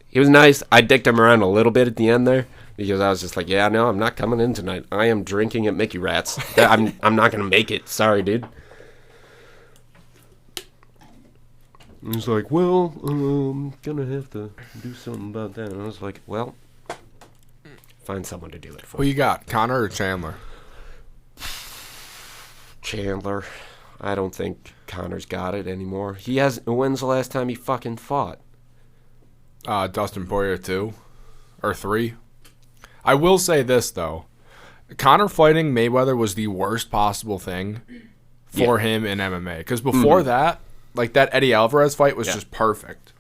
he was nice. I dicked him around a little bit at the end there. Because I was just like, yeah, no, I'm not coming in tonight. I am drinking at Mickey Rat's. I'm not gonna make it. Sorry, dude. He's like, well, gonna have to do something about that. And I was like, well, find someone to do it for. Who you got, Conor or Chandler? Chandler. I don't think Conor's got it anymore. He has. When's the last time he fucking fought? Dustin Poirier 2 or 3. I will say this, though. Conor fighting Mayweather was the worst possible thing for him in MMA. Because before that, like that Eddie Alvarez fight was just perfect.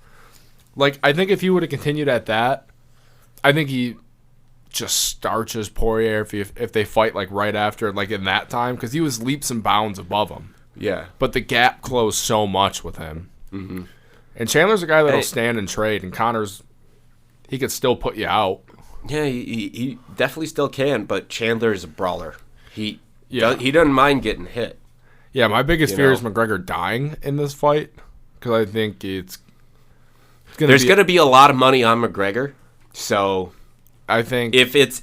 Like, I think if he would have continued at that, I think he just starches Poirier if they fight, like, right after, like, in that time. Because he was leaps and bounds above him. Yeah. But the gap closed so much with him. Mm-hmm. And Chandler's a guy that'll stand and trade. And Conor's, he could still put you out. Yeah, he definitely still can, but Chandler is a brawler. He doesn't mind getting hit. Yeah, my biggest fear is McGregor dying in this fight because I think there's going to be a lot of money on McGregor. So I think if it's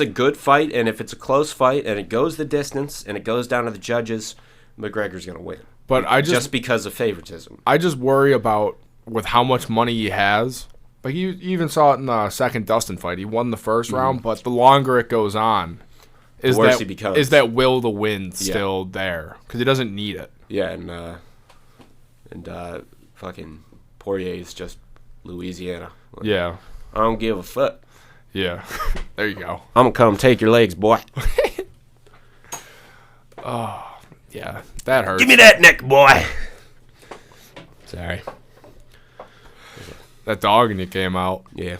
a good fight and if it's a close fight and it goes the distance and it goes down to the judges, McGregor's going to win. But just because of favoritism. I just worry about with how much money he has. Like, you even saw it in the second Dustin fight. He won the first round, but the longer it goes on, is that will to win still there? Because he doesn't need it. Yeah, and fucking Poirier is just Louisiana. Like, yeah. I don't give a fuck. Yeah. There you go. I'm going to come take your legs, boy. Oh, yeah. That hurts. Give me that neck, boy. Sorry. That dog in you came out. Yeah.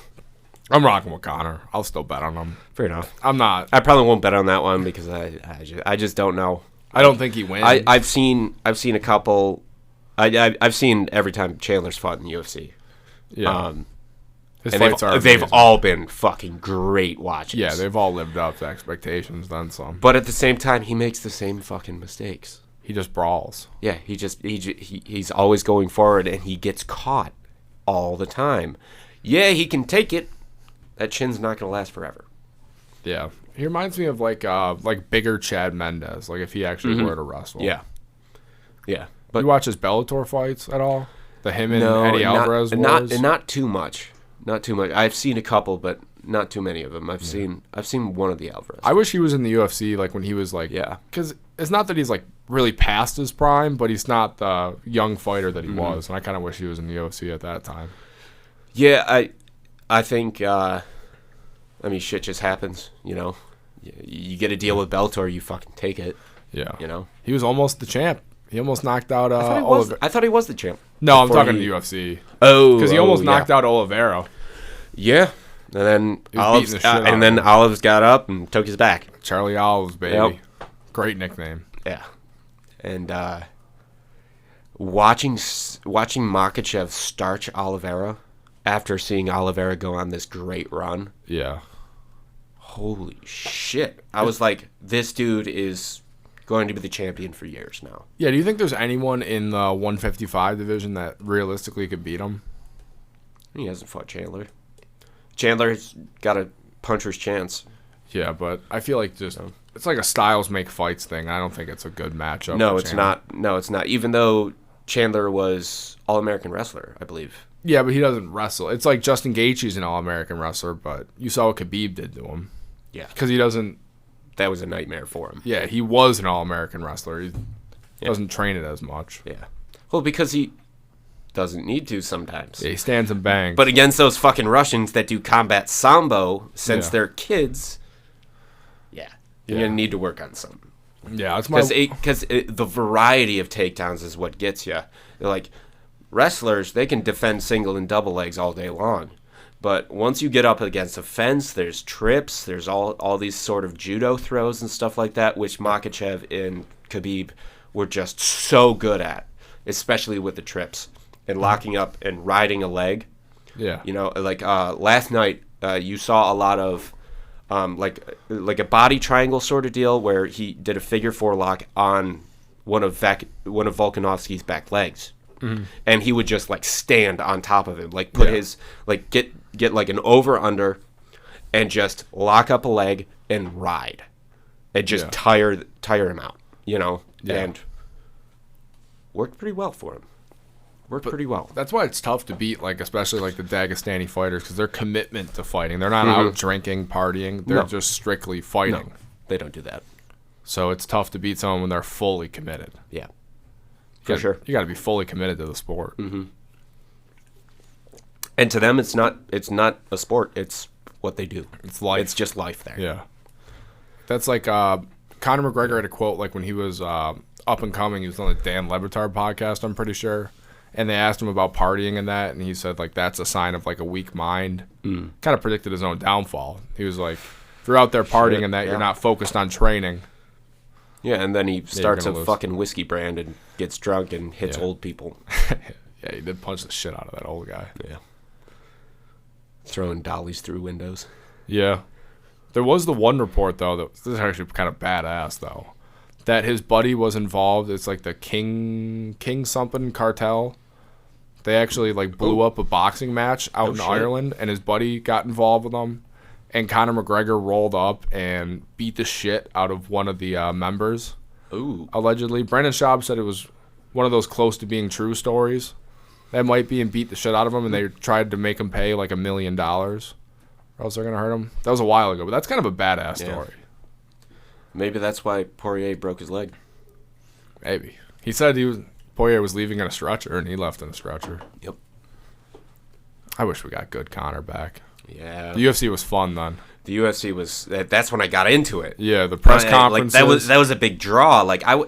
I'm rocking with Conor. I'll still bet on him. Fair enough. I'm not. I probably won't bet on that one because I just don't know. I don't think he wins. I've seen a couple. I've seen every time Chandler's fought in the UFC. Yeah. His fights they've all been fucking great watches. Yeah, they've all lived up to expectations, then some. But at the same time, he makes the same fucking mistakes. He just brawls. Yeah, he's always going forward and he gets caught all the time. Yeah, he can take it. That chin's not going to last forever. Yeah. He reminds me of like bigger Chad Mendes, like if he actually were to wrestle. Yeah. Yeah. But you watch his Bellator fights at all? Him and Eddie Alvarez wars? Not too much. Not too much. I've seen a couple, but not too many of them. I've seen one of the Alvarez. I wish he was in the UFC like when he was like, because it's not that he's like really past his prime, but he's not the young fighter that he was, and I kind of wish he was in the UFC at that time. Yeah, I think I mean shit just happens, you know. You get a deal with Bellator, you fucking take it. Yeah, you know. He was almost the champ. He almost knocked out. I thought he was the champ. No, I'm talking to the UFC. Oh, because he almost knocked out Oliveira. Yeah, and then Olives got up and took his back. Charlie Olives, baby. Yep. Great nickname. Yeah, and watching Makhachev starch Oliveira after seeing Oliveira go on this great run. Yeah. Holy shit! I was like, this dude is going to be the champion for years now. Yeah, do you think there's anyone in the 155 division that realistically could beat him? He hasn't fought Chandler. Chandler's got a puncher's chance. Yeah, but I feel like it's like a styles make fights thing. I don't think it's a good matchup. No, it's not. No, it's not. Even though Chandler was All-American wrestler, I believe. Yeah, but he doesn't wrestle. It's like Justin Gaethje's an All-American wrestler, but you saw what Khabib did to him. Yeah. Because he doesn't... That was a nightmare for him. Yeah, he was an All-American wrestler. He doesn't train it as much. Yeah. Well, because he doesn't need to sometimes. Yeah, he stands and bangs. But against those fucking Russians that do combat sambo since they're kids, you're going to need to work on something. Yeah, that's because the variety of takedowns is what gets you. Like, wrestlers, they can defend single and double legs all day long. But once you get up against a fence, there's trips, there's all these sort of judo throws and stuff like that, which Makhachev and Khabib were just so good at, especially with the trips and locking up and riding a leg. Yeah. You know, like last night, you saw a lot of like a body triangle sort of deal where he did a figure four lock on one of Volkanovski's back legs. Mm-hmm. And he would just like stand on top of him, like put his like get like an over under, and just lock up a leg and ride, and just tire him out, you know, and worked pretty well for him. Pretty well. That's why it's tough to beat, like especially like the Dagestani fighters, because their commitment to fighting. They're not out drinking, partying. They're just strictly fighting. No, they don't do that. So it's tough to beat someone when they're fully committed. Yeah. For sure. You got to be fully committed to the sport. Mm-hmm. And to them, it's not a sport. It's what they do. It's life. It's just life there. Yeah. That's like Conor McGregor had a quote like when he was up and coming. He was on the Dan Le Batard podcast, I'm pretty sure. And they asked him about partying and that, and he said like that's a sign of like a weak mind. Kind of predicted his own downfall. He was like, if you're out there partying and that, you're not focused on training. Yeah, and then he starts a fucking whiskey brand and gets drunk and hits old people. Yeah, he did punch the shit out of that old guy. Yeah. Throwing dollies through windows. Yeah. There was the one report, though, that this is actually kind of badass, though, that his buddy was involved. It's like the King something cartel. They actually like blew up a boxing match out in Ireland, and his buddy got involved with them. And Conor McGregor rolled up and beat the shit out of one of the members. Ooh. Allegedly. Brendan Schaub said it was one of those close to being true stories. That might be, and beat the shit out of him, and they tried to make him pay like $1 million. Or else they're going to hurt him. That was a while ago, but that's kind of a badass story. Maybe that's why Poirier broke his leg. Maybe. He said Poirier was leaving in a stretcher, and he left in a stretcher. Yep. I wish we got good Conor back. Yeah. The UFC was fun then. The UFC was that's when I got into it. Yeah, the press conferences. Like that was a big draw. Like I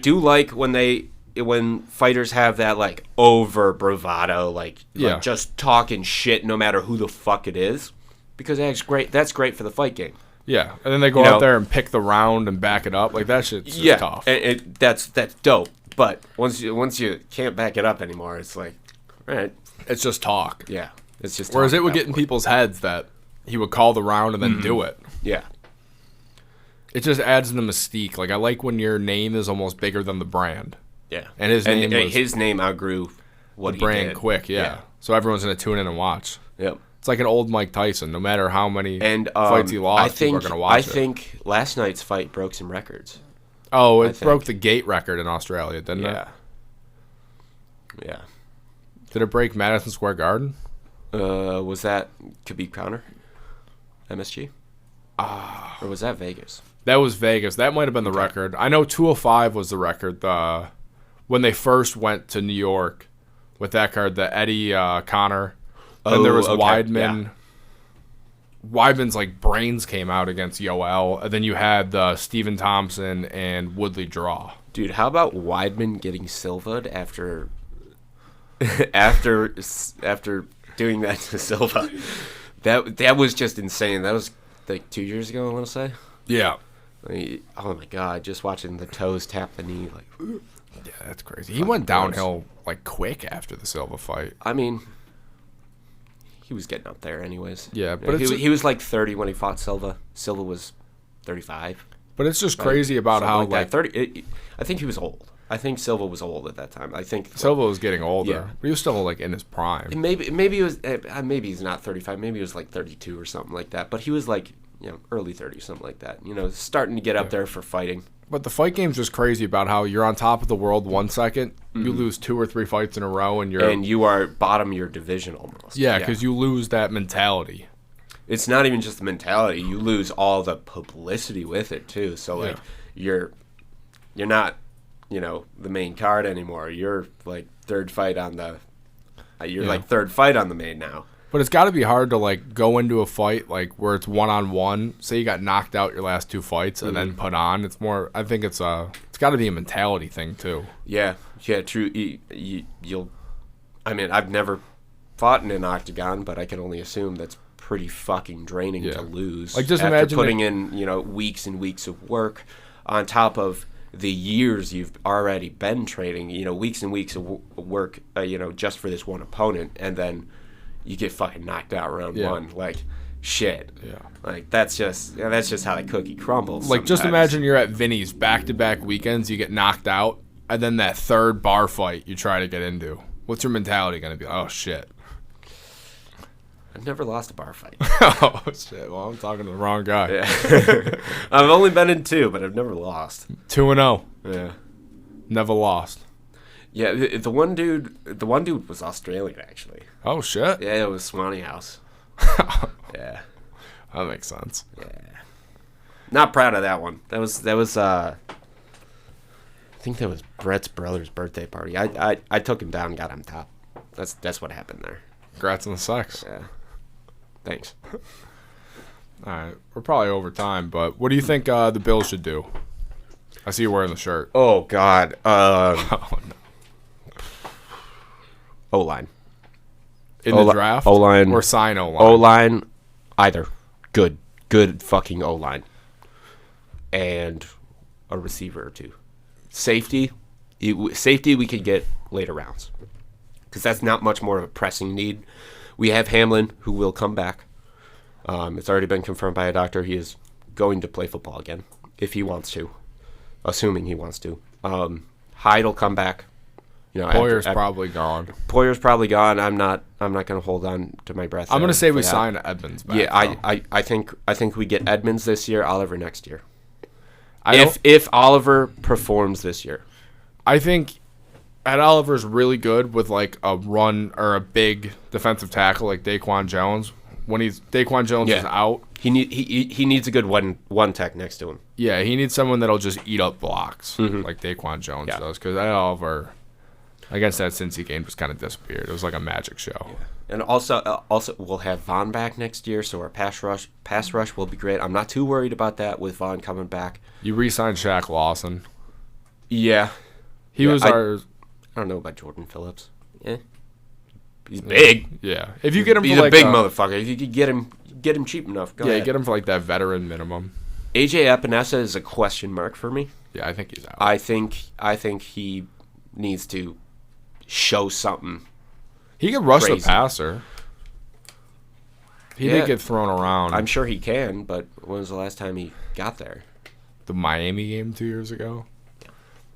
do like when fighters have that like over bravado, like just talking shit no matter who the fuck it is, because that's great. That's great for the fight game. Yeah, and then they go out there and pick the round and back it up. Like that shit's just tough. And that's dope. But once you can't back it up anymore, it's like, all right, it's just talk. Yeah. It's just whereas it would get in people's heads that he would call the round and then do it. Yeah. It just adds the mystique. Like I like when your name is almost bigger than the brand. Yeah. And his name outgrew what the brand quick. Yeah. So everyone's gonna tune in and watch. Yep. It's like an old Mike Tyson. No matter how many fights he lost, people are gonna watch it. I think last night's fight broke some records. Oh, it broke the gate record in Australia, didn't it? Yeah. Did it break Madison Square Garden? Was that Khabib Conner? MSG? Or was that Vegas? That was Vegas. That might have been the record. I know 205 was the record. When they first went to New York with that card, the Eddie Connor. Then there was Weidman. Yeah. Weidman's like brains came out against Yoel, and then you had Stephen Thompson and Woodley draw. Dude, how about Weidman getting Silva'd after doing that to Silva? That was just insane. That was like 2 years ago, I want to say. Yeah. Like, oh my god, just watching the toes tap the knee, like. Yeah, that's crazy. He went downhill like quick after the Silva fight. I mean, he was getting up there anyways. Yeah, but he was like 30 when he fought Silva. Silva was 35. But it's just crazy about how like 30. I think he was old. I think Silva was old at that time. I think Silva was getting older. But he was still like in his prime. Maybe he was. Maybe he's not 35. Maybe he was like 32 or something like that. But he was like early 30s, something like that. Starting to get up there for fighting. But the fight game's just crazy about how you're on top of the world 1 second, you lose 2 or 3 fights in a row, and you are bottom of your division almost. Yeah, because you lose that mentality. It's not even just the mentality; you lose all the publicity with it too. So like you're not the main card anymore. You're like third fight on the main now. But it's got to be hard to like go into a fight like where it's 1-on-1. Say you got knocked out your last 2 fights and then put on. It's more. I think it's got to be a mentality thing too. Yeah, true. You'll. I mean, I've never fought in an octagon, but I can only assume that's pretty fucking draining to lose. Like just after imagine putting in weeks and weeks of work on top of the years you've already been training. Weeks and weeks of work. Just for this one opponent, and then you get fucking knocked out round one. Like, shit. Yeah. Like, that's just how the cookie crumbles. Like, just imagine you're at Vinny's back-to-back weekends, you get knocked out, and then that third bar fight you try to get into. What's your mentality going to be? Oh, shit. I've never lost a bar fight. Oh, shit. Well, I'm talking to the wrong guy. Yeah. I've only been in 2, but I've never lost. 2-0. Yeah. Never lost. Yeah, the one dude was Australian, actually. Oh, shit. Yeah, it was Swanee House. Yeah. That makes sense. Yeah. Not proud of that one. That was I think that was Brett's brother's birthday party. I took him down and got him top. That's what happened there. Congrats on the sex. Yeah. Thanks. All right. We're probably over time, but what do you think the Bills should do? I see you wearing the shirt. Oh, God. Oh, no. O-line. In the draft? O-line. Or sign O-line? O-line. Either. Good fucking O-line. And a receiver or 2. Safety we could get later rounds. Because that's not much more of a pressing need. We have Hamlin, who will come back. It's already been confirmed by a doctor. He is going to play football again, if he wants to. Assuming he wants to. Hyde will come back. Poyer's probably gone. Poyer's probably gone. I'm not going to hold on to my breath. I'm going to say we sign Edmonds back. Yeah, I think we get Edmonds this year, Oliver next year. If Oliver performs this year. I think Ed Oliver's really good with like a run or a big defensive tackle like Daquan Jones. When Daquan Jones is out, he needs a good one tech next to him. Yeah, he needs someone that'll just eat up blocks like Daquan Jones does. Because Ed Oliver, against that Cincy game, just kind of disappeared. It was like a magic show. Yeah. And also we'll have Vaughn back next year, so our pass rush will be great. I'm not too worried about that with Vaughn coming back. You re-signed Shaq Lawson. Yeah, he was our. I don't know about Jordan Phillips. Yeah. He's big. Yeah. If you get him he's for a big motherfucker. If you could get him cheap enough, go ahead. Get him for like that veteran minimum. AJ Epinesa is a question mark for me. Yeah, I think he's out. I think he needs to show something. He can rush the passer. He did get thrown around. I'm sure he can, but when was the last time he got there? The Miami game 2 years ago.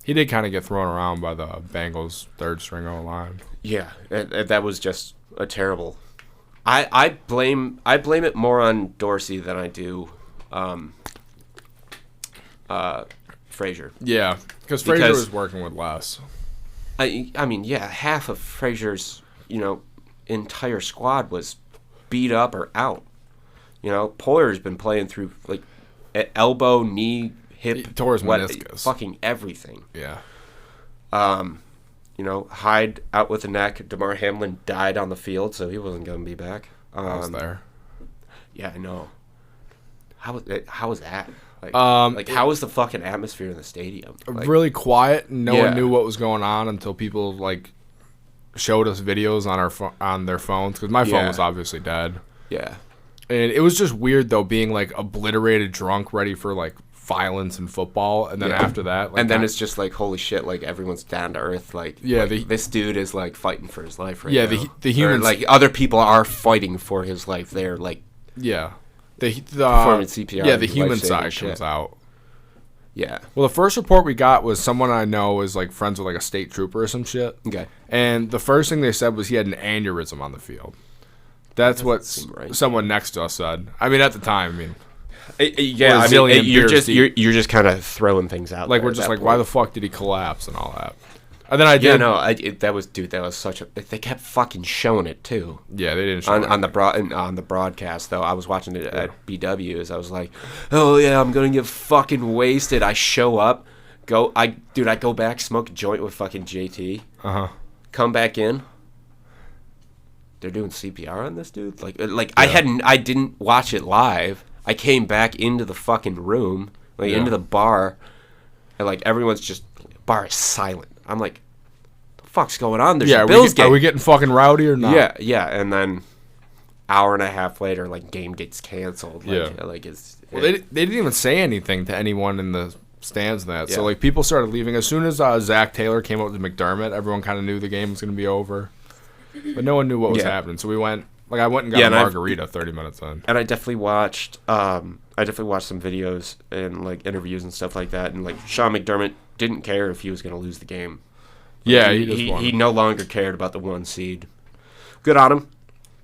He did kind of get thrown around by the Bengals' third string O-line. Yeah, that was just a terrible. I blame it more on Dorsey than I do Frazier. Yeah, because Frazier was working with less. I mean, yeah, half of Frazier's entire squad was beat up or out. You know, Poyer's been playing through like elbow, knee, hip, he tore his meniscus, fucking everything. Yeah. You know, Hyde out with the neck. DeMar Hamlin died on the field, so he wasn't going to be back. I was there. Yeah, I know. How was that? Like how was the fucking atmosphere in the stadium? Like, really quiet. No one knew what was going on until people like showed us videos on their phones, because my phone was obviously dead. Yeah. And it was just weird though, being like obliterated drunk, ready for like violence and football, and then after that, like, and then it's just like, holy shit, like everyone's down to earth, like this dude is like fighting for his life right now. The humans, like other people are fighting for his life. They're like the performing CPR. The human side comes out. Yeah. Well, the first report we got was someone I know is like friends with like a state trooper or some shit. Okay. And the first thing they said was he had an aneurysm on the field. That's what someone next to us said. I mean, at the time, you're just kind of throwing things out. Like, we're just like, why the fuck did he collapse and all that? And then that was such a. They kept fucking showing it too. Yeah, they didn't show on the broadcast though. I was watching it at BW's. I was like, oh yeah, I'm gonna get fucking wasted. I show up, I go back, smoke a joint with fucking JT. Come back in. They're doing CPR on this dude. I didn't watch it live. I came back into the fucking room, into the bar, and like everyone's just bar is silent. I'm like, the fuck's going on? There's a Bills game. Are we getting fucking rowdy or not? Yeah, and then hour and a half later, like game gets canceled. They didn't even say anything to anyone in the stands and that. So like people started leaving as soon as Zach Taylor came up to McDermott. Everyone kind of knew the game was going to be over. But no one knew what was happening, so we went. Like I went and got a margarita 30 minutes in. And I definitely watched. some videos and like interviews and stuff like that. And like Sean McDermott didn't care if he was going to lose the game. He no longer cared about the 1 seed. Good on him.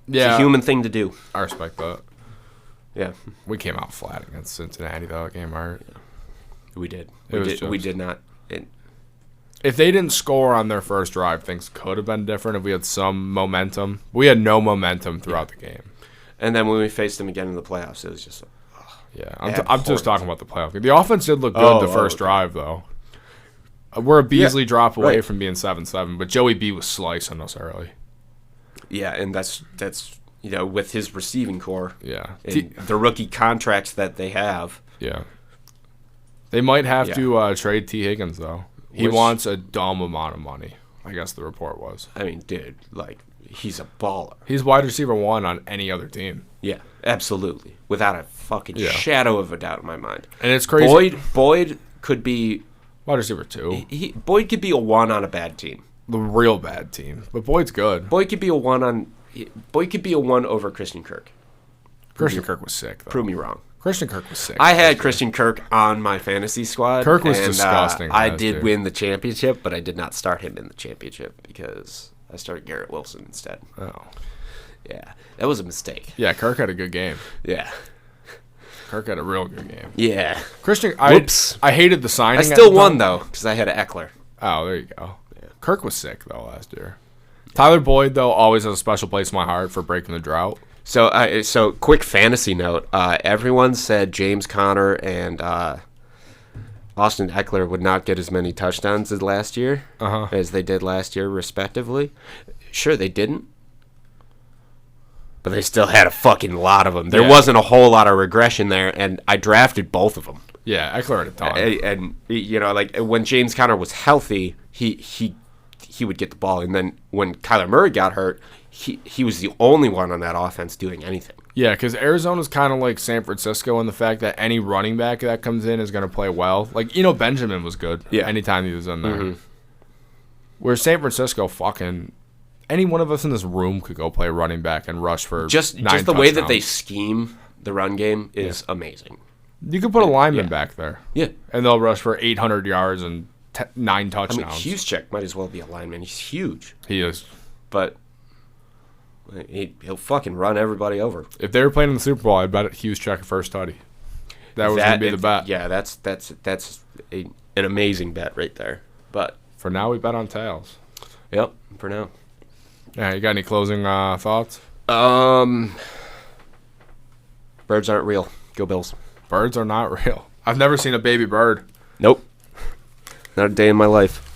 Yeah, it's a human thing to do. I respect that. Yeah, we came out flat against Cincinnati though. That game, right? We did. We did not. If they didn't score on their first drive, things could have been different if we had some momentum. We had no momentum throughout the game. And then when we faced them again in the playoffs, it was just I'm just talking about the playoff game. The offense did look good the first drive, though. We're a Beasley drop away from being 7-7, but Joey B was slicing us early. Yeah, and that's with his receiving core. Yeah. And the rookie contracts that they have. Yeah. They might have to trade T. Higgins, though. He wants a dumb amount of money, I guess the report was. I mean, dude, like, he's a baller. He's wide receiver 1 on any other team. Yeah, absolutely. Without a fucking shadow of a doubt in my mind. And it's crazy. Boyd could be... wide receiver 2. Boyd could be a 1 on a bad team. The real bad team. But Boyd's good. Boyd could be a 1 over Christian Kirk. Christian Kirk was sick, though. Prove me wrong. Christian Kirk was sick. I had Christian Kirk on my fantasy squad. Kirk was disgusting. I did win the championship, but I did not start him in the championship because I started Garrett Wilson instead. Oh. Yeah, that was a mistake. Yeah, Kirk had a good game. Yeah. Kirk had a real good game. Yeah. Christian, I hated the signing. I still won, though, because I had Eckler. Oh, there you go. Yeah. Kirk was sick, though, last year. Tyler Boyd, though, always has a special place in my heart for breaking the drought. So quick fantasy note. Everyone said James Conner and Austin Eckler would not get as many touchdowns as last year, as they did last year, respectively. Sure, they didn't. But they still had a fucking lot of them. There wasn't a whole lot of regression there, and I drafted both of them. Yeah, Eckler had a ton. And like when James Conner was healthy, he would get the ball, and then when Kyler Murray got hurt, he was the only one on that offense doing anything. Yeah, because Arizona's kind of like San Francisco in the fact that any running back that comes in is going to play well. Like, Benjamin was good anytime he was in there. Mm-hmm. Where San Francisco any one of us in this room could go play running back and rush for just the way that they scheme the run game is amazing. You could put a lineman back there. Yeah. And they'll rush for 800 yards and 9 touchdowns. I mean, Juszczyk might as well be a lineman. He's huge. He is. But he'll fucking run everybody over. If they were playing in the Super Bowl, I'd bet Juszczyk a first tutty. That was going to be the bet. Yeah, that's an amazing bet right there. But for now, we bet on tails. Yep, for now. Yeah, you got any closing thoughts? Birds aren't real. Go Bills. Birds are not real. I've never seen a baby bird. Nope. Not a day in my life.